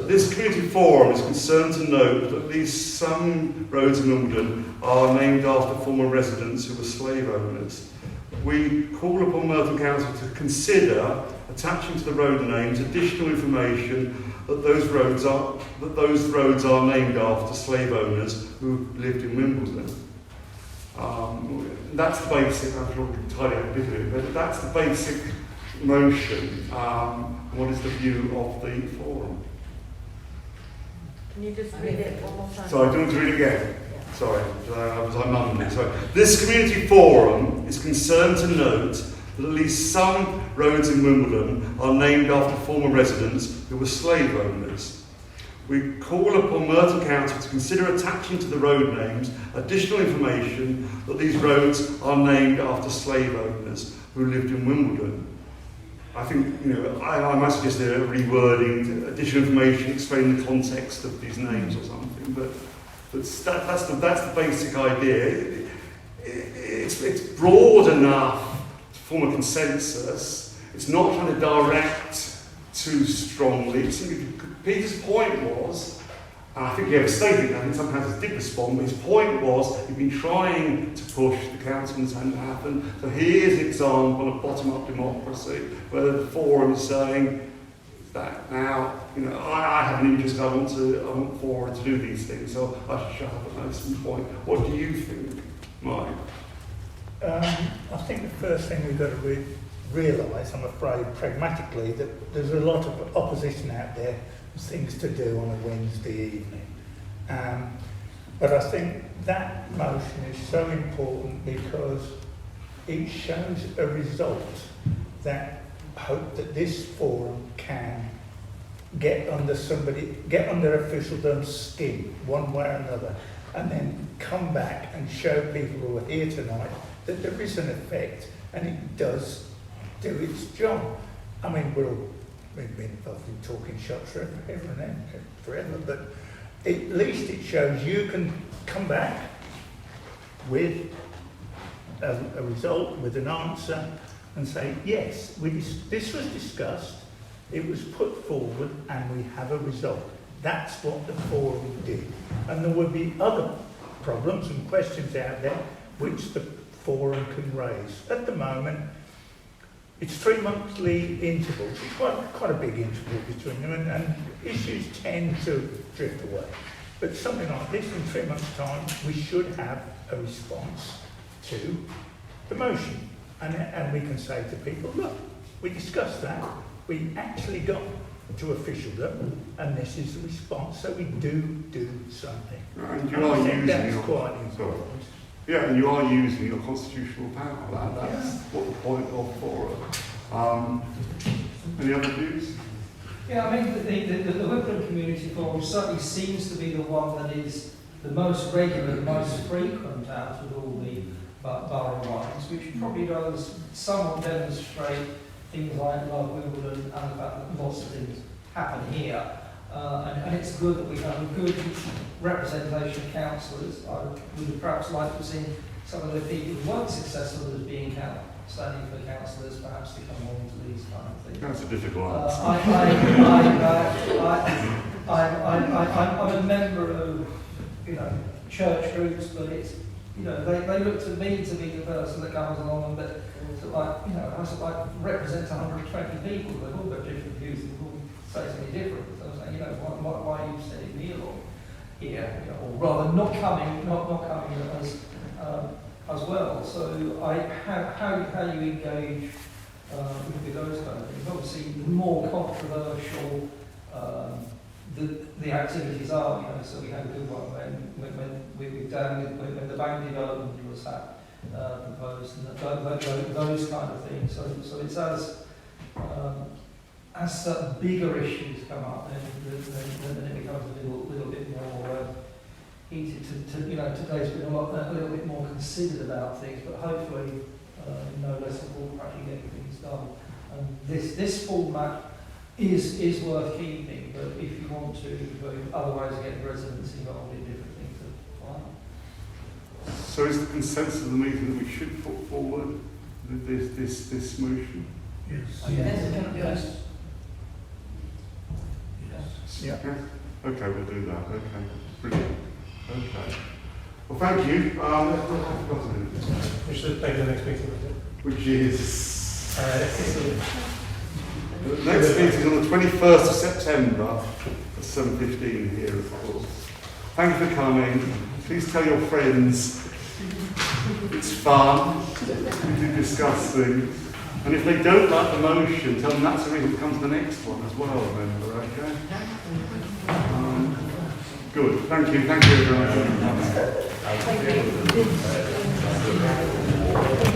This community forum is concerned to note that at least some roads in Wimbledon are named after former residents who were slave owners. We call upon Merton Council to consider attaching to the road names additional information that those roads are named after slave owners who lived in Wimbledon. That's the basic. I'm sure we'll tidy up a bit of it, but that's the basic motion. What is the view of the forum? Can you just read it one more time? Sorry, do you want to read it again? Yeah. Sorry, I mumbled it. Sorry. This community forum is concerned to note that at least some roads in Wimbledon are named after former residents who were slave owners. We call upon Merton Council to consider attaching to the road names additional information that these roads are named after slave owners who lived in Wimbledon. I think, I might suggest a rewording, additional information, explaining the context of these names or something, but that's the basic idea. It's broad enough to form a consensus. It's not trying to direct too strongly. Peter's point was, and I think he overstated it, I think some councillors did respond, but his point was he'd been trying to push the council and something to happen. So here's an example of bottom-up democracy, where the forum is saying that now, I have an interest, I want forward to do these things, so I should shut up and make some point. What do you think, Mike? I think the first thing we've got to realise, I'm afraid, pragmatically, that there's a lot of opposition out there, things to do on a Wednesday evening. But I think that motion is so important because it shows a result that hope that this forum can get under officialdom's skin one way or another, and then come back and show people who are here tonight that there is an effect and it does do its job. I mean, we've been involved in talking shops forever, but at least it shows you can come back with a result, with an answer, and say, yes, this was discussed, it was put forward, and we have a result. That's what the forum did. And there will be other problems and questions out there which the forum can raise. At the moment, it's 3 monthly intervals. It's quite a big interval between them, and issues tend to drift away. But something like this, in 3 months' time, we should have a response to the motion. And we can say to people, look, we discussed that, we actually got to officialdom, and this is the response, so we do something. And you are using that's quite important. Yeah, and you are using your constitutional power. That's what the point of forum. Any other views? Yeah, I mean, the Wimbledon Community Forum certainly seems to be the one that is the most regular, the most frequent out of all the borough ones, which probably does somewhat demonstrate things like Wimbledon and the fact that lots of things happen here. And it's good that we have a good representation of councillors. I would have perhaps liked to have seen some of the people who weren't successful as being standing for councillors perhaps to come on to these kind of things. That's a difficult answer. I'm a member of, church groups, but it's, they look to me to be the person that comes along and So like, you know, I was like, represents 120 people, they've all got different views, they've all say something different. So I was like, you know, why are you sending me along here? You know, or rather not coming as well. So how you engage with those kind of things. Obviously, the more controversial the activities are, you know. So we had a good one when the bank development was proposed, and those kind of things. So it's as certain bigger issues come up, then it becomes a little bit more easy to you know, today's been a little bit more considered about things, but hopefully no less important actually getting things done. And this format is worth keeping, but if you want to, other ways of getting residents involved in different things, fine. So is the consensus of the meeting that we should put forward this motion? Yes. Yes. Yeah. Okay, we'll do that. Okay, brilliant. Okay. Well, thank you. We should take the next meeting, which is the next meeting is on the 21st of September at 7:15 here, of course. Thank you for coming. Please tell your friends it's fun to discuss things. And if they don't like the motion, tell them that's the reason to come to the next one as well, remember, okay? Good. Thank you everyone. Thank you.